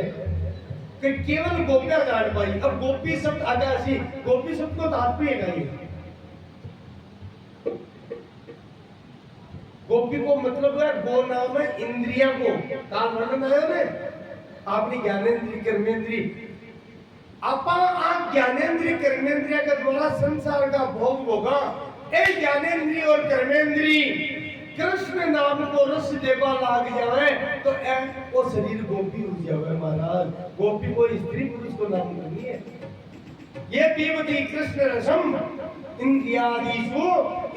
कि केवल गोपियां जान पाई। अब गोपी शब्द आगे ऐसी गोपी शब्द को तात्पर्य नहीं, गोपी को मतलब है गो नाम है इंद्रिया को काल वर्णन है ना, आपने ज्ञानेंद्रिय कर्मेंद्रिय आपा आप ज्ञानेंद्रिय कर्मेंद्रिय के द्वारा संसार का भोग होगा। ए ज्ञानेंद्रिय और कर्मेंद्रिय कृष्ण नाम को रस देवा लाग जाए तो वो शरीर गोपी हो जाए महाराज। गोपी को स्त्री पुरुष को नाम नहीं है। ये पीवती कृष्ण रसम इंद्रियादिषु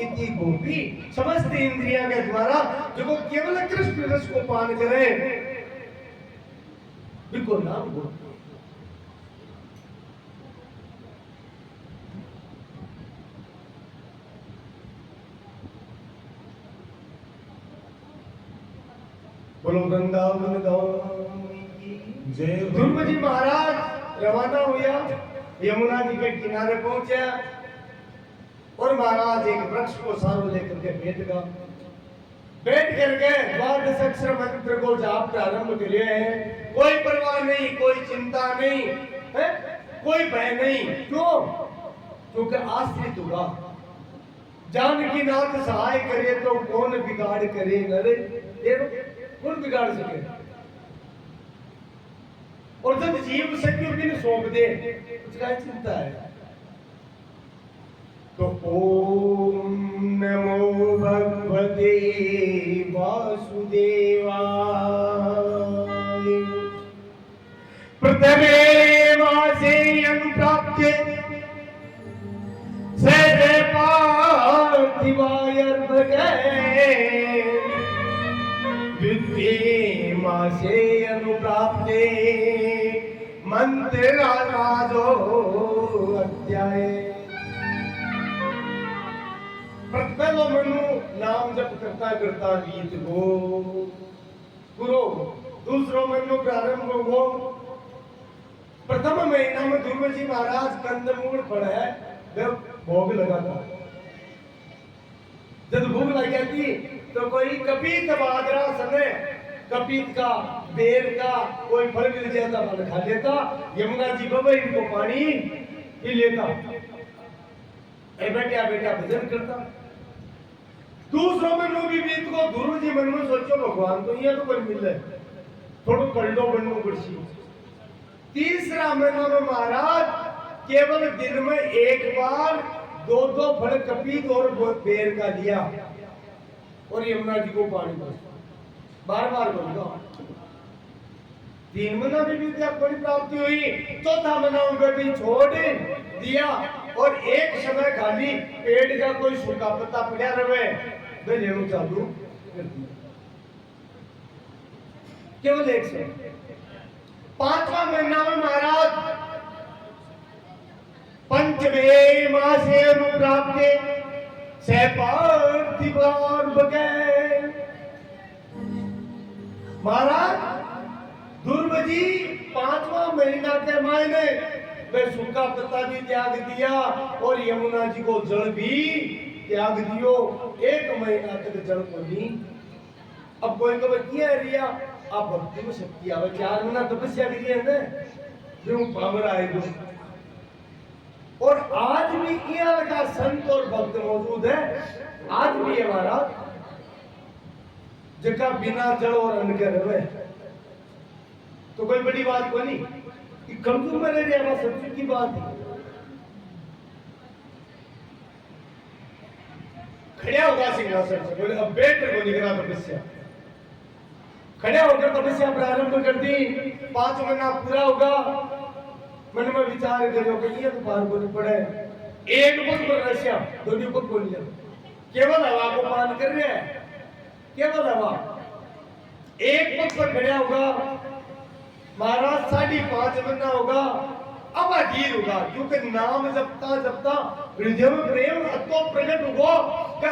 इति गोपी, समस्त इंद्रिया के द्वारा जो केवल कृष्ण रस को पान करे बिल्कुल नाम गोपी। बोलो वृंदावन धाम की जय। ध्रुव जी महाराज रवाना हुआ, यमुना जी के किनारे पहुंचे और महाराज एक वृक्ष को सारो लेकर के बैठ करके द्वादश अक्षर मंत्र को जाप प्रारंभ करे हैं। कोई परवाह नहीं, कोई चिंता नहीं है, कोई भय नहीं। क्यों? क्योंकि आश्रित हुआ जानकी नाथ सहाय करे तो कौन बिगाड़ करे नरे, कौन बिगाड़ सके। और जब जीव सत्य बिन सौंप दे उसका चिंता है। तो ओम नमो भगवते वासुदेवाय प्रथमे मासे अनुप्राप्ते सदे पार्थिवाय द्वितीय मासे अनुप्राप्ते मंत्रराजो अध्याय। पहलो मनु नाम जप करता करता गीत गो गुरु, दूसरो मनु प्रारंभ हो। प्रथम महीना में ध्रुव जी महाराज कंदमूल पढ़े भोग लगा था। जब भूख लग जाती तो कोई कपीत बादरा समय कपीत का बेर का कोई फल मिल जाता फल खा लेता। यमुना जी बाबा इनको पानी पी लेता, बेटा बेटा भजन करता। दूसरों में नो भी बीत को ध्रुव जी मन में सोचो भगवान तो ये तो कोई मिले थोड़ा कल्डो बननो पड़सी। तीसरा महीना में महाराज केवल दिन में एक बार दो फल कपीत और बेर का लिया और यमुना जी को पानी बार बार बोलता। 3 महीना में भी बड़ी प्राप्ति हुई। चौथा महीना में भी छोड़ दिया और एक समय खाली पेड़ का कोई सूखा पत्ता पड़ा रहे वे लेना चालू कर दिया। केवल एक समय। 5वां महीना में महाराज पंचमे मासे अनुप्राप्ते सपार्थिवान बगैर। महाराज ध्रुव जी 5वां महीना के मायने वे सूखा पत्ता भी त्याग दिया और यमुना जी को जल भी त्याग दियो। 1 महीना तक जल को नहीं। अब कोई कब किया रिया आप भक्ति में शक्ति आवे। 4 महीना तपस्या की है ना जो पावर आएगा। और आज भी यहाँ का संत और भक्त मौजूद है। आज भी हमारा जिनका बिना जल और अन्न के रहे तो कोई बड़ी बात को नहीं कि कमजोर में रह रहा सब्जी की बात है। खड़ा होगा सिंहासन से बोले अब बैठ को निकला तपस्या। खड़ा होकर तपस्या प्रारंभ कर दी। 5 महीना पूरा होगा। मन में विचार करो कि ये तो पार को पड़े। एक बुद्ध पर रशिया दोनों को बोल लिया केवल हवा को पान कर रहे हैं। केवल हवा एक बुद्ध पर खड़ा होगा महाराज 5.5 महीना होगा। अब अधीर होगा क्योंकि नाम जपता जपता हृदय में प्रेम तो प्रकट होगा कि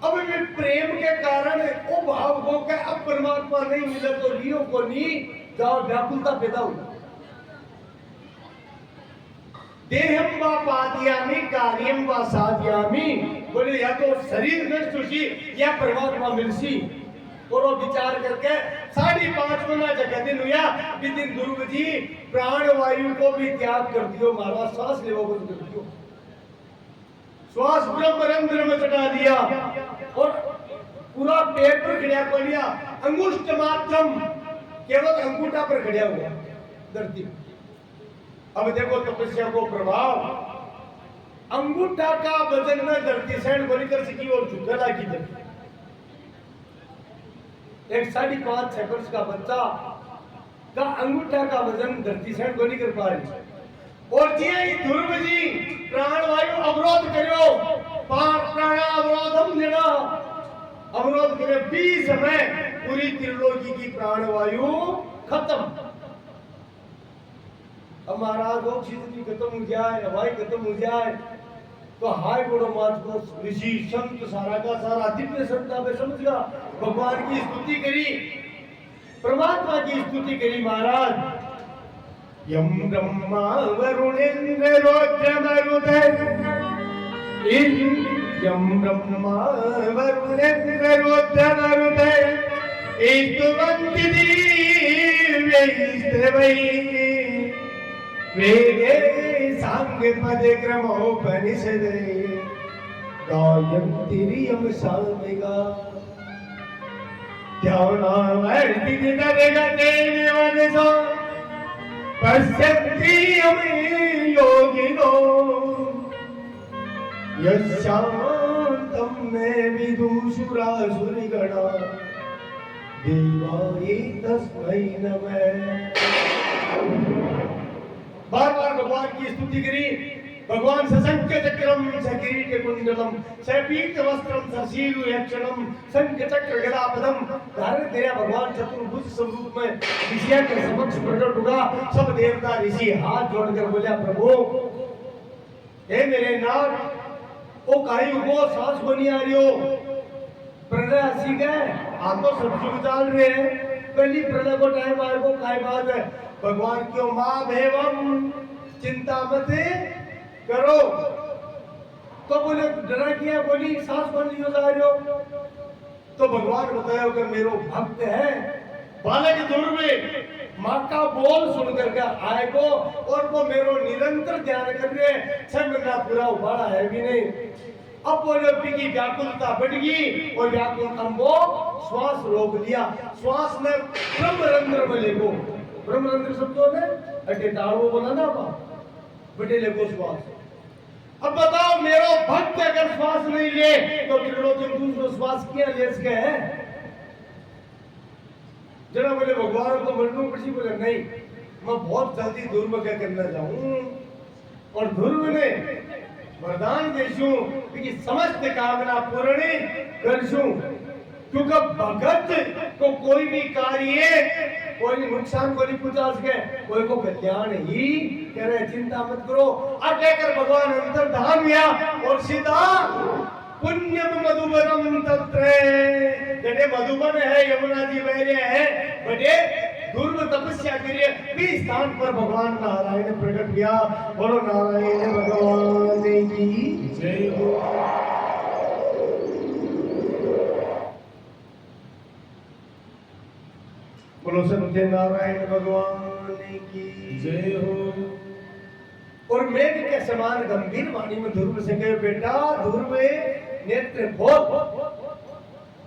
अब भी प्रेम के कारण वो भाव हो कि अब परमात्मा नहीं मिले तो लियो को नहीं जाओ व्याकुलता पैदा होगी। देहम व पादयामि कार्यम व साधयामि। बोले या तो शरीर नष्ट होसी या परमात्मा मिलसी। और वो विचार करके 5.5 गुना जगह दिन हुआ दिन ध्रुव जी प्राण वायु को भी त्याग कर दियो, मारा सांस लेवो बंद कर दियो, श्वास ब्रह्मरंध्र में चढ़ा दिया और पूरा पेट पर खड़ा कर लिया, अंगुष्ठ मात्रम केवल अंगूठा पर खड़ा हुआ धरती। अब देखो तपस्या को प्रभाव, अंगूठा का वजन में धरती सहन बनी कर सकी और झुकला की धरती। एक 5.5-6 वर्ष का बच्चा का अंगूठा का वजन धरती सहन को नहीं कर पा रही। और जी ध्रुव जी प्राण वायु अवरोध करो, प्राण अवरोधम देना अवरोध करे 20 में पूरी त्रिलोकी की प्राण वायु खत्म। अब महाराज ऑक्सीजन खत्म हो जाए, हवाई खत्म हो जाए तो हाय बड़ो मात को ऋषि संत सारा का सारा दिव्य सत्ता में समझ गया, भगवान की स्तुति करी, परमात्मा की स्तुति करी महाराज। यम ब्रह्मा वरुणेन्द्र रुद्र मरुत यम ब्रह्मा वरुणेन्द्र रुद्र मरुत स्तुवन्ति दिव्यैस्त्रवैः वेदे सांगे पदे क्रमोपनिषदे गायन्ति रियं सामिगा ध्यानावर्ति निरगते निवनसो पश्यन्ति यं योगिनो यस्यान्तं मे विदुषुरासुरगणा देवाय तस्मै नमः। बार बार भगवान की स्तुति करी। भगवान सशंख चक्रम सकिरीट कुंडलम सपीत वस्त्रम सशील यक्षणम शंख चक्र गदा पदम धारण किया भगवान चतुर्भुज स्वरूप में ऋषियों के समक्ष प्रकट हुआ। सब देवता ऋषि हाथ जोड़कर बोला प्रभु हे मेरे नाथ ओ काई उगो सांस को नहीं आ रही हो, प्रलय आसी गए आप तो सब्जी उतार रहे हैं, पहली प्रलय को टाइम आए को काय बात है। भगवान क्यों मां भेवम चिंता मत करो। तो बोले डरा किया, बोली सांस बंद नहीं हो रही हो। तो भगवान बताया कि मेरो भक्त है बालक दूर में माँ का बोल सुन करके आए को और वो मेरो निरंतर ध्यान कर रहे 6 महीना पूरा उबाड़ा है भी नहीं। अब बोले की व्याकुलता बढ़ गई और व्याकुल अम्बो श्वास रोक लिया। श्वास ने ब्रह्मरंध्र में लेको, ब्रह्मरंध्र शब्दों ने अटे ताड़ो बोला ना बटे लेको श्वास। अब बताओ मेरो भक्त अगर श्वास नहीं ले तो त्रिलोकी दूसरो श्वास किया ले सके है? जरा बोले भगवान को मरने पड़ी, बोले नहीं मैं बहुत जल्दी ध्रुव क्या करना चाहूं और ध्रुव ने वरदान देशु कि समस्त कामना पूर्ण करशु। क्योंकि भगत को कोई भी कार्य कोई नुकसान को नहीं पहुंचा सके, कोई को कल्याण ही करे। चिंता मत करो। आगे कर भगवान अंतर्धाम हुआ और सीधा पुण्यम मधुबनम तत्र जड़े मधुबन है यमुना जी बह रहे हैं बड़े ध्रुव तपस्या के लिए भी स्थान पर भगवान नारायण प्रकट किया। बोलो नारायण भगवान की जय हो। बोलो सत्य नारायण भगवान की जय हो। और मेघ के समान गंभीर वाणी में ध्रुव से कहे बेटा ध्रुव नेत्र खोल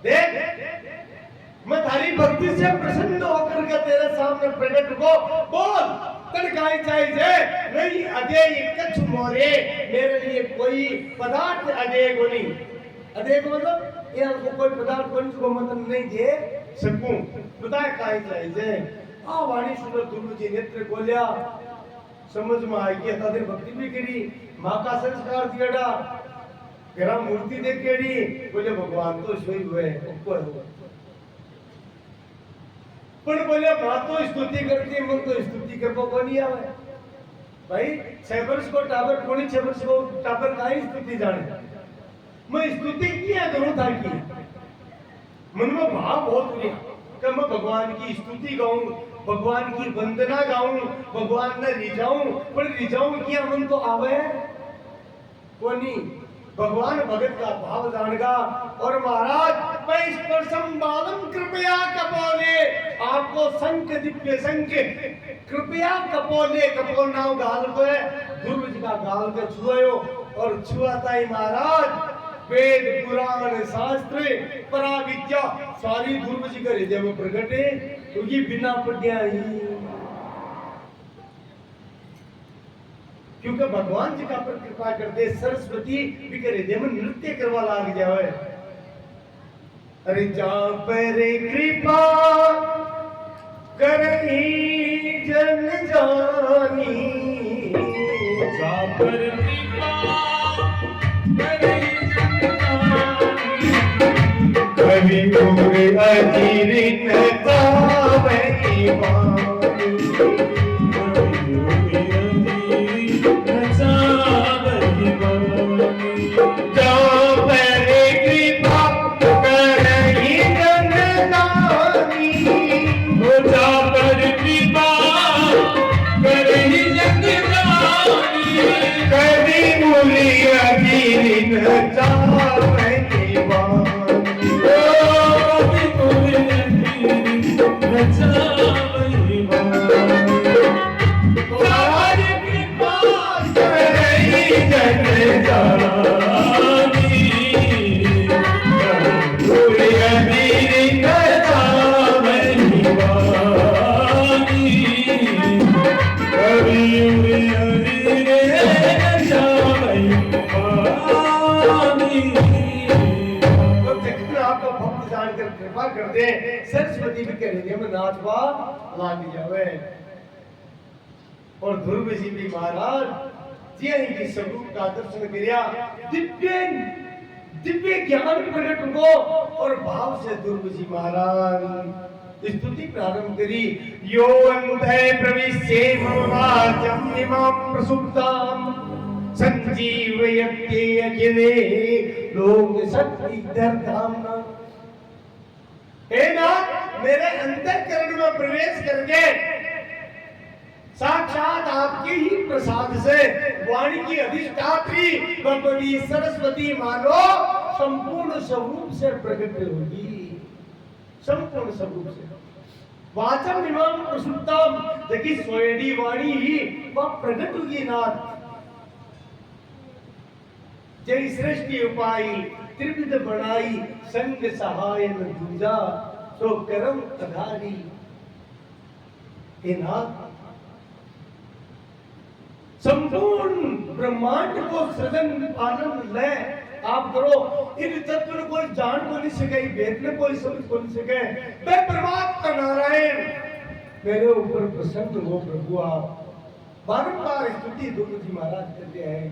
देख मैं थारी भक्ति से प्रसन्न होकर के तेरे सामने प्रकट को बोल तड़काई चाहिए नहीं अजय कच्छ मोरे मेरे लिए कोई पदार्थ अजय को नहीं। अजय को मतलब ये हमको कोई पदार्थ को नहीं मतलब नहीं दे सकूं बताए काई चाहिए। आ वाणी सुंदर ध्रुव जी नेत्र खोलिया समझ में आई कि तादे भक्ति भी करी मां का संस्कार दियाड़ा तेरा मूर्ति देख केड़ी बोले भगवान तो सोई हुए ऊपर हो पण बोले मां तो स्तुति करती मन तो स्तुति करबो कोनी आवे भाई 6 वर्ष को टाबर कोनी 6 वर्ष को टाबर काई स्तुति जाने मैं स्तुति किया करूं था कि मन में भाव बहुत लिया कि मैं भगवान की स्तुति गाऊं, भगवान की वंदना गाऊं, भगवान ने रिझाऊं, पर रिझाऊं क्या मन तो आवे कोनी। भगवान भगत का भाव जानेगा। और महाराज मैं इस पर संबालम कृपया कपोले, आपको शंख दिव्य शंख कृपया कपोले, कपोल नाव गाल पे ध्रुव जी का गाल पे छुआयो और छुआता ही महाराज वेद पुराण शास्त्र पराविद्या सारी ध्रुव जी के हृदय में प्रकट है, क्योंकि बिना पढ़िया ही, क्योंकि भगवान जी का पर कृपा करते सरस्वती भी के हृदय में नृत्य करवा लाग जावे। अरे जा पर कृपा करही जन जानी, जा पर कृपा करही जन जानी, कवि गुर अजीर न जावे वाणी, कृपा कर दे सरस्वती भी कह रही है मैं नाचवा लाग जावे। और ध्रुव जी भी महाराज जी इनकी स्वरूप का दर्शन किया, दिव्य दिव्य ज्ञान प्रकट हो और भाव से ध्रुव जी महाराज स्तुति प्रारंभ करी। यो अंधे प्रविश्ये ममवाचम इमाम प्रसुप्ताम संजीवयते अखिले लोक सत्विदर्धाम्ना। हे नाथ मेरे अंतःकरण में प्रवेश करके साक्षात आपके ही प्रसाद से वाणी की अधिष्ठात्री भगवती सरस्वती मानो संपूर्ण स्वरूप से प्रकट होगी, संपूर्ण स्वरूप से। वाचम इमाम प्रसुप्तम, देखिए सोएडी वाणी ही वह प्रकट होगी नाथ। जय सृष्टि उपाई त्रिविध बनाई संग सहाय न दूजा सो करम अधारी। हे नाथ संपूर्ण ब्रह्मांड को सृजन आनंद ले आप करो। इन तत्व को कोई जान को नहीं सके, वेद में कोई समझ को नहीं सके। मैं परमात्मा नारायण मेरे ऊपर प्रसन्न हो प्रभु। आप बारंबार स्तुति ध्रुव जी महाराज करते हैं।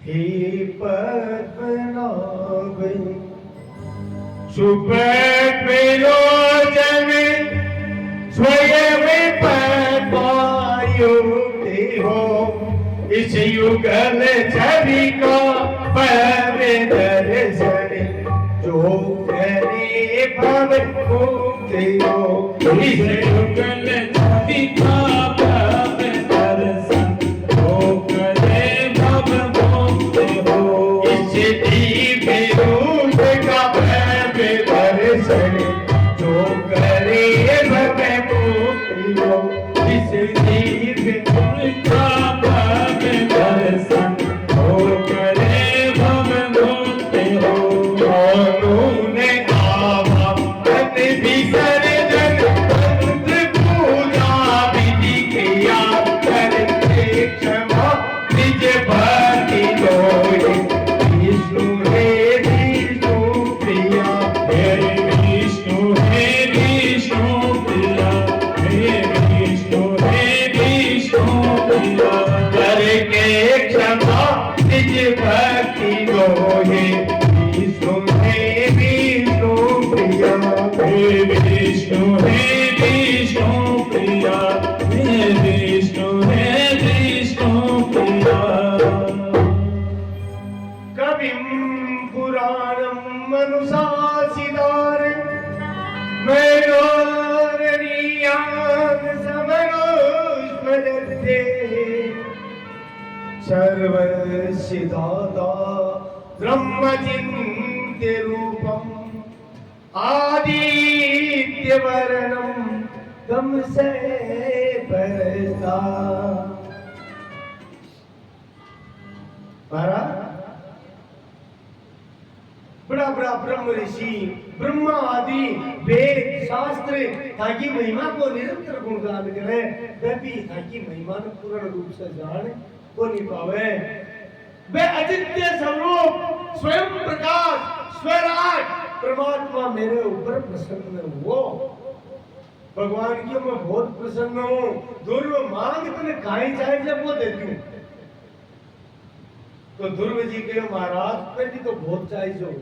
हे पद्मनाभ शुभ विलोचन स्वयं पद्मायु हो, इस युगल छवि का पवित्र दर्शन जो करे भव मुक्ति हो। इस युगल छवि का पवित्र दर्शन जो करे भव मुक्ति हो। इस दिव्य रूप का पवित्र दर्शन जो करे भव मुक्ति हो। इस दिव्य रूप का से सर्व सिद्धादा ब्रह्म चिंत्य रूपम आदित्य वर्णम तम से परस्ता। बड़ा बड़ा ब्रह्म ऋषि ब्रह्मा आदि वेद शास्त्र ताकि महिमा को निरंतर गुणगान करे, वे भी ताकि महिमा को पूर्ण रूप से जान को नहीं पावे। वे अजित्य स्वरूप स्वयं प्रकाश स्वराट परमात्मा मेरे ऊपर प्रसन्न हो। भगवान की मैं बहुत प्रसन्न हूँ। दुर्व मांग तुम्हें खाई चाहे जब वो देती हूँ। तो ध्रुव जी के महाराज पहली तो बहुत चाहिए,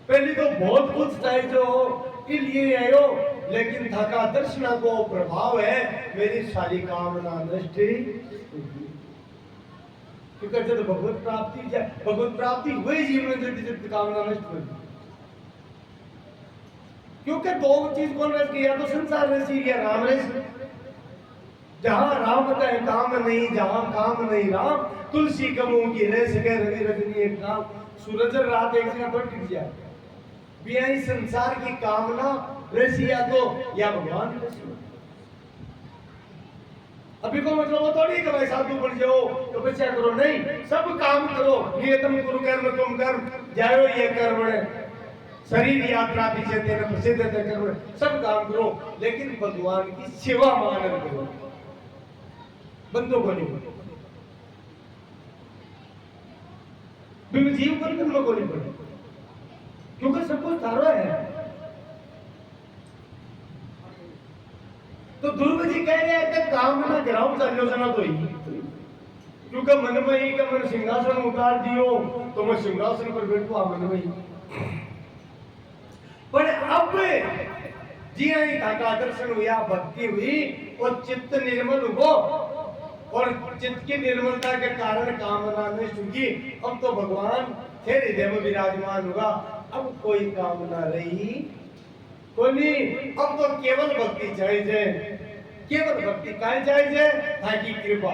पहली तो बहुत कुछ चाहिए लिए आयो, लेकिन थका दर्शन को प्रभाव है मेरी सारी कामना नष्ट क्योंकि जब भगवत प्राप्ति हुई जीवन जब कामना नष्ट हो। क्योंकि दो चीज कौन रच गया, तो संसार रच गया राम रच। जहां राम का काम नहीं, जहां काम नहीं राम, तुलसी कमों की रह सके रवि रजनी एक काम, सूरज रात एक जगह पर टिक जाए। बिया इस संसार की कामना रसिया तो या भगवान रसिया। अभी को मतलब वो थोड़ी कि भाई साधु बन जाओ तो बच्चा करो, नहीं, सब काम करो। नियतम कुरु कर्म तुम कर्म जायो ये कर्म शरीर यात्रा पीछे तेरे प्रसिद्ध कर्म, सब काम करो, लेकिन भगवान की सेवा मानन करो, बंदों को नहीं। जीव पर कर्म को नहीं पड़े, क्योंकि सब कुछ तारो है। तो ध्रुव जी कह रहे हैं कि काम ना कराओ योजना तो ही, क्योंकि मन में ही का मन सिंहासन उतार दियो तो मैं सिंहासन पर बैठूंगा मन में ही। पर अब जी आई का दर्शन हुआ, भक्ति हुई और चित्त निर्मल हो, और चित्त की निर्मलता के कारण कामना में सुखी। अब तो भगवान थे हृदय में विराजमान होगा, अब कोई कामना रही कोई नहीं। अब तो केवल भक्ति चाहिए, केवल भक्ति का चाहिए ताकि कृपा।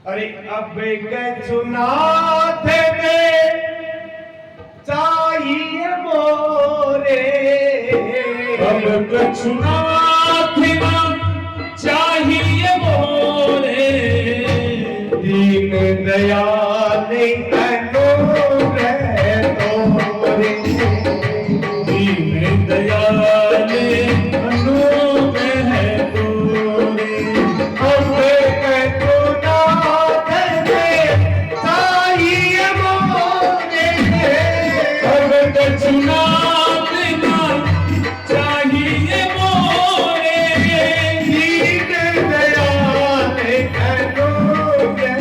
अरे अब कछुनाथ में चाहिए मोरे, अब कछुनाथ में चाहिए मोरे, दीन दयाल अनुग्रह तोरे, दीन दयाल अनुग्रह तोरे। अब कछुनाथ में चाहिए मोरे, अब कछुनाथ में चाहिए मोरे, दीन दयाल अनुग्रह तोरे।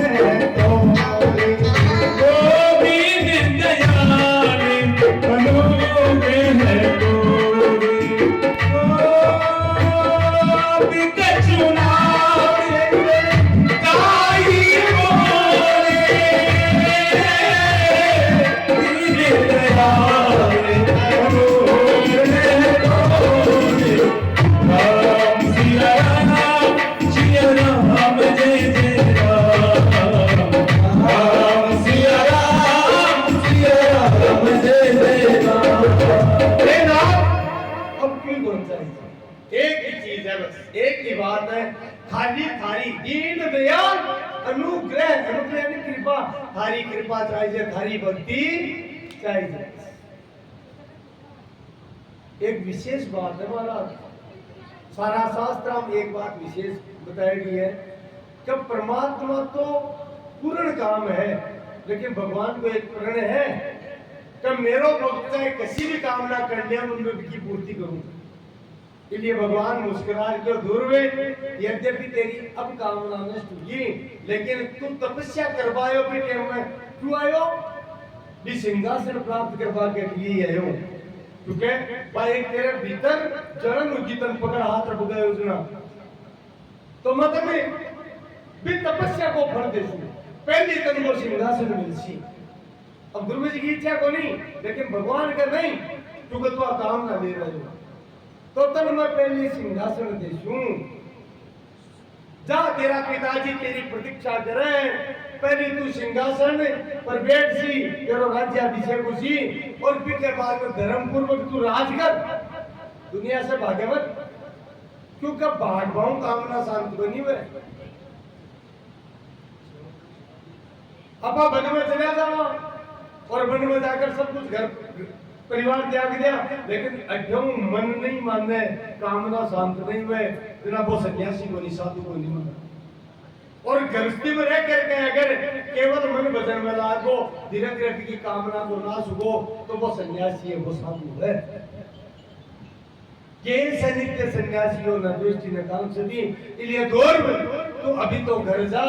ओ दीन दयाल अनुग्रह तोरे। अब कछुनाथ चाहिए मोरे, दीन दयाल अनुग्रह तोरे। राम सिया राम, सिया राम जय जय राम। राम सिया राम, सिया राम जय जय राम। अब क्यों कौन चाहिए? एक ही चीज है, बस एक ही बात है, खाली थारी दीन दयाल अनुग्रह, अनुग्रह यानी कृपा, थारी कृपा चाहिए, थारी भक्ति चाहिए। एक विशेष बात है महाराज, सारा शास्त्र हम एक बात विशेष बताएगी है कि परमात्मा तो पूर्ण काम है, लेकिन भगवान को एक प्रण है कि मेरो भक्त चाहे किसी भी कामना कर लिया उनमें की पूर्ति करूं। इसलिए भगवान मुस्कुरा के दूर में, यद्यपि तेरी अब कामना नष्ट हुई, लेकिन तू तपस्या करवायो भी टेम में क्यों आयो? भी सिंहासन प्राप्त करवा के लिए आयो, क्योंकि भाई तेरे भीतर जरन उजितन पकड़ हाथ रख गए उसना, तो मत में भी तपस्या को फल देसू, पहली तन को सिंहासन मिलसी। अब गुरु जी की इच्छा को नहीं, लेकिन भगवान का नहीं, क्योंकि तू काम ना दे रहे हो, तो तन मैं पहले सिंहासन देसू। जा तेरा पिताजी तेरी प्रतीक्षा करे, पहले तू सिंहासन पर बैठ सी, तेरो राज्याभिषेक हुसी, और फिर के बाद में धर्म पूर्वक तू राज कर, दुनिया से भागे मत, क्योंकि भाग भाव कामना शांत बनी हुए। अपा वन में चला जाओ और वन में जाकर सब कुछ घर परिवार त्याग दिया, लेकिन अठम मन नहीं माने, कामना शांत नहीं हुए, बिना वो सन्यासी को नहीं, साधु को नहीं माना। और गृहस्थी में रह करके अगर केवल मन भजन में लागो, धीरे धीरे की कामना को ना सुगो, तो वो सन्यासी है, वो साधु है। ये नित्य सन्यासी हो, न दृष्टि न काम सदी, इसलिए दूर तो अभी तो घर जा,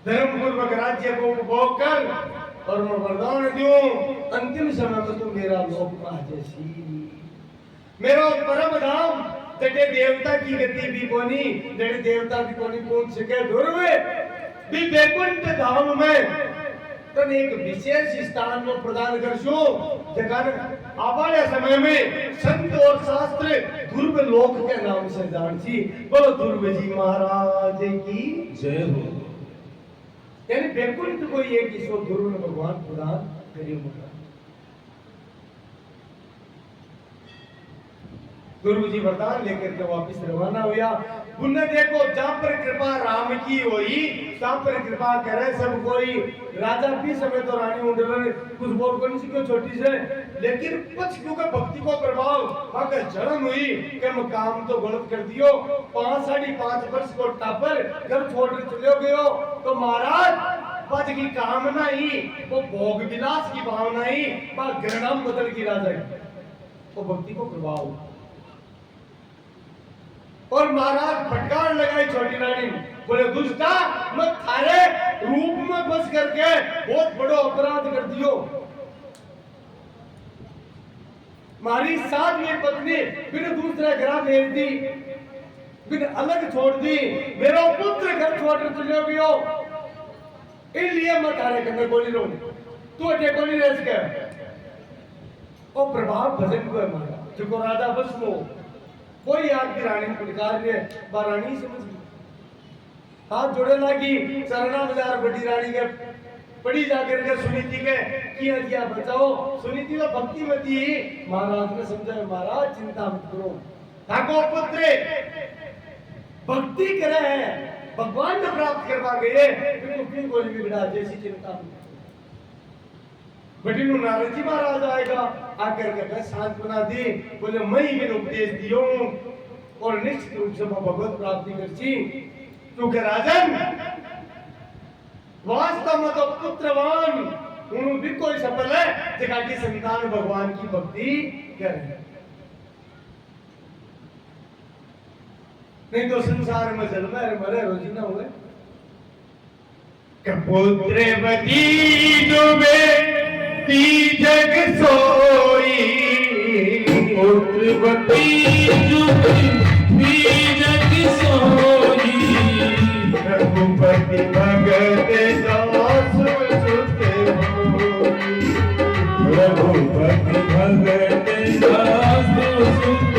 धर्म पूर्वक राज्य को उपभोग कर, और मैं वरदान दूं, अंतिम समय में तुम मेरा लोक पा जैसी, मेरा परम धाम, जटे देवता की गति भी कोनी, जटे देवता भी कोनी पहुंच सके, ध्रुवे भी वैकुंठ धाम में तन एक विशेष स्थान में प्रदान करशो, जगन आवाले समय में संत और शास्त्र ध्रुव लोक के नाम से जानसी। बोलो ध्रुव जी महाराज की जय हो। यानी वैकुंठ को एक ईश्वर ध्रुव ने भगवान प्रदान करिए। ध्रुव जी वरदान लेकर के वापिस रवाना हुआ। पुण्य देखो, जहां पर कृपा राम की होई, तहां पर कृपा करे सब कोई। राजा भी समय तो रानी उंडलन कुछ बोल को नहीं क्यों छोटी से, लेकिन कुछ क्योंकि भक्ति को प्रभाव मगर जन्म हुई कि हम काम तो गलत कर दियो। 5-5.5 वर्ष को टापर घर छोड़ चले गयो, तो महाराज पद की कामना ही, वो भोग विलास की भावना ही, वह घृणाम बदल की राजा की, वो भक्ति को प्रभाव। और महाराज फटकार लगाई छोटी रानी, बोले दुष्टा, मैं थारे रूप में बस करके बहुत बड़ो अपराध कर दियो। मारी सातवीं पत्नी बिन दूसरे घर भेज दी, बिन अलग छोड़ दी, मेरा पुत्र घर छोड़ चले गयो, इसलिए मैं थारे घर में गोली रो, तू अटे गोली रह सके। और प्रभाव भजन को है मारा, जो राजा बस वो कोई आपकी रानी पुकार रहे, रानी समझ गई, हाथ जोड़े लगी, चरना बाजार बड़ी रानी के पड़ी जाकर के सुनीति के किया दिया बचाओ। सुनीति तो भक्ति मती, महाराज ने समझाया, महाराज चिंता मत करो, ठाकुर पुत्र भक्ति करे है, भगवान ने प्राप्त करवा गए, तो फिर कोई बिगड़ा जैसी चिंता मत। बटी नारद जी महाराज आएगा, आकर के शांत बना दी, बोले मैं ही उपदेश दियो और निश्चित रूप से भगवत प्राप्ति करची। क्योंकि राजन वास्तव में तो पुत्रवान उन्होंने भी कोई सफल है, जगह की संतान भगवान की भक्ति करे, नहीं तो संसार में जन्म मरे रोजी ना हुए। कपुत्रवती डूबे जग सोई, पुत्रवती डूबी जग सोई, रघुपति भगत दास सुत होई, रघुपति भगत दास सुत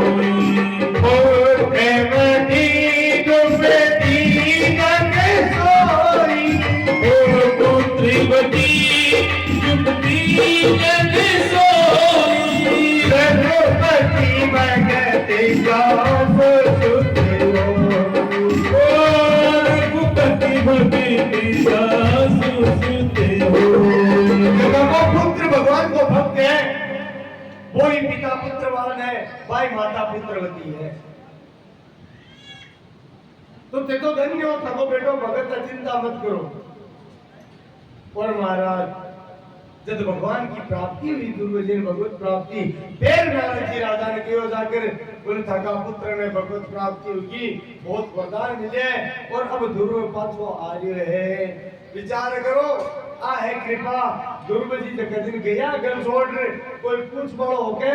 होई। पुत्रवती डूबी जग सोई, पुत्रवती जग सोई, रघुपति भगत दास सुत होई, रघुपति भगत दास सुत होई। पुत्र भगवान को भक्त है, वो ही पिता पुत्रवान है, भाई माता पुत्रवती है। तो ते तो धन्य हो, थको बेटो भगत, चिंता मत करो। और महाराज जब भगवान की प्राप्ति हुई, दुर्योधन भगवत प्राप्ति, फिर नारद जी राजा ने क्यों जाकर बोले थका पुत्र ने भगवत प्राप्ति होगी, बहुत वरदान मिले, और अब ध्रुव पाछो आ रहे है। विचार करो, आ है कृपा, ध्रुव जी दिन गया घर छोड़, कोई पूछ बड़ो होके,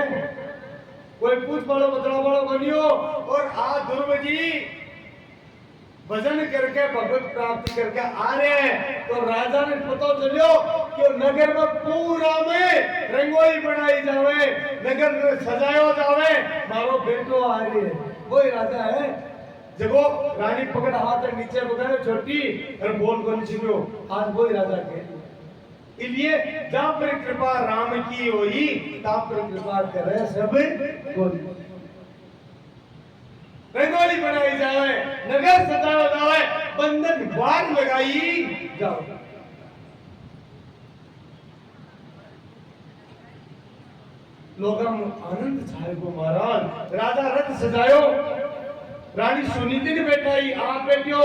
कोई पूछ बड़ो बतला बड़ो बनियो, और आ ध्रुव जी भजन करके भगवत प्राप्ति करके आ रहे हैं। तो राजा ने पता चलो कि नगर में पूरा में रंगोली बनाई जावे, नगर में सजायो जावे, मारो बेटो आ रही है। वही राजा है जब वो रानी पकड़ हाथ नीचे पकड़े छोटी और बोल को नीचे आज वही राजा के इसलिए जहाँ पर कृपा राम की होई तहाँ पर कृपा करे सब कोई रंगोली बनाई जाए नगर सजाया जाए बंधन बाग लगाई जाओ लोग आनंद छाए को महाराज राजा रथ सजायो रानी सुनीति ने बैठाई आप बैठो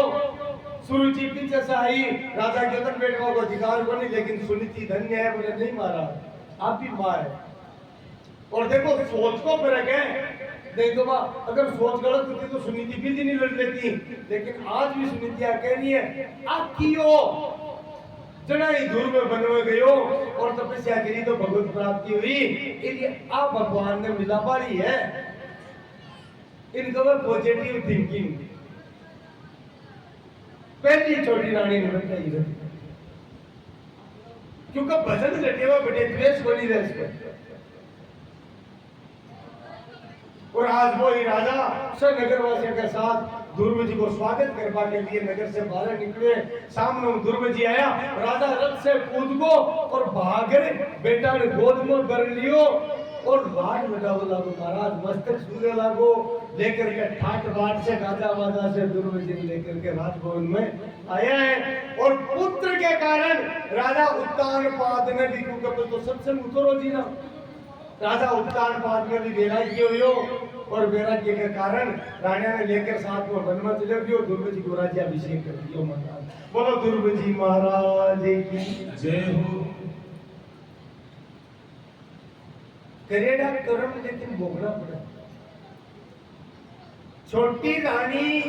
सुरुचि पीछे से आई राजा के उधर बैठवा को अधिकार को नहीं लेकिन सुनीति धन्य है बोले नहीं महाराज आप भी मां है और देखो सोच को फर्क है नहीं तो अगर सोच गलत होती तो सुनीति भी नहीं लड़ लेती लेकिन आज भी सुनीति कह रही है आप कियो चढ़ाई दूर में बनवे गयो और तपस्या करी तो भगवत प्राप्ति हुई इसलिए आप भगवान ने मिला पारी है इनको पॉजिटिव थिंकिंग पहली छोटी रानी ने बताई है क्योंकि भजन रटे हुए बेटे द्वेष को नहीं रह और आज वो ही राजा सब नगरवासियों के साथ दुर्व जी को स्वागत करवा के लिए नगर से बाहर निकले सामने दुर्व जी आया राजा रथ से कूद को और भागे बेटा ने गोद में कर लियो और लाड लगाओ लागो महाराज मस्तक सूर्य लागो लेकर के ठाट बाट से गाजा वाजा से दुर्व जी लेकर के राजभवन में आया है और पुत्र के कारण राजा उत्तान पाद ने भी क्योंकि तो सबसे उतरो जी ना राजा उत्तान पाद में भी वैराग्य हुयो और वैराग्य के कारण राजा ने लेकर साथ में वन में चले गयो दुर्व जी को राज्याभिषेक कर दियो महाराज बोलो दुर्व जी महाराज की जय हो करेड़ा कर्म लेकिन भोगना पड़ा छोटी रानी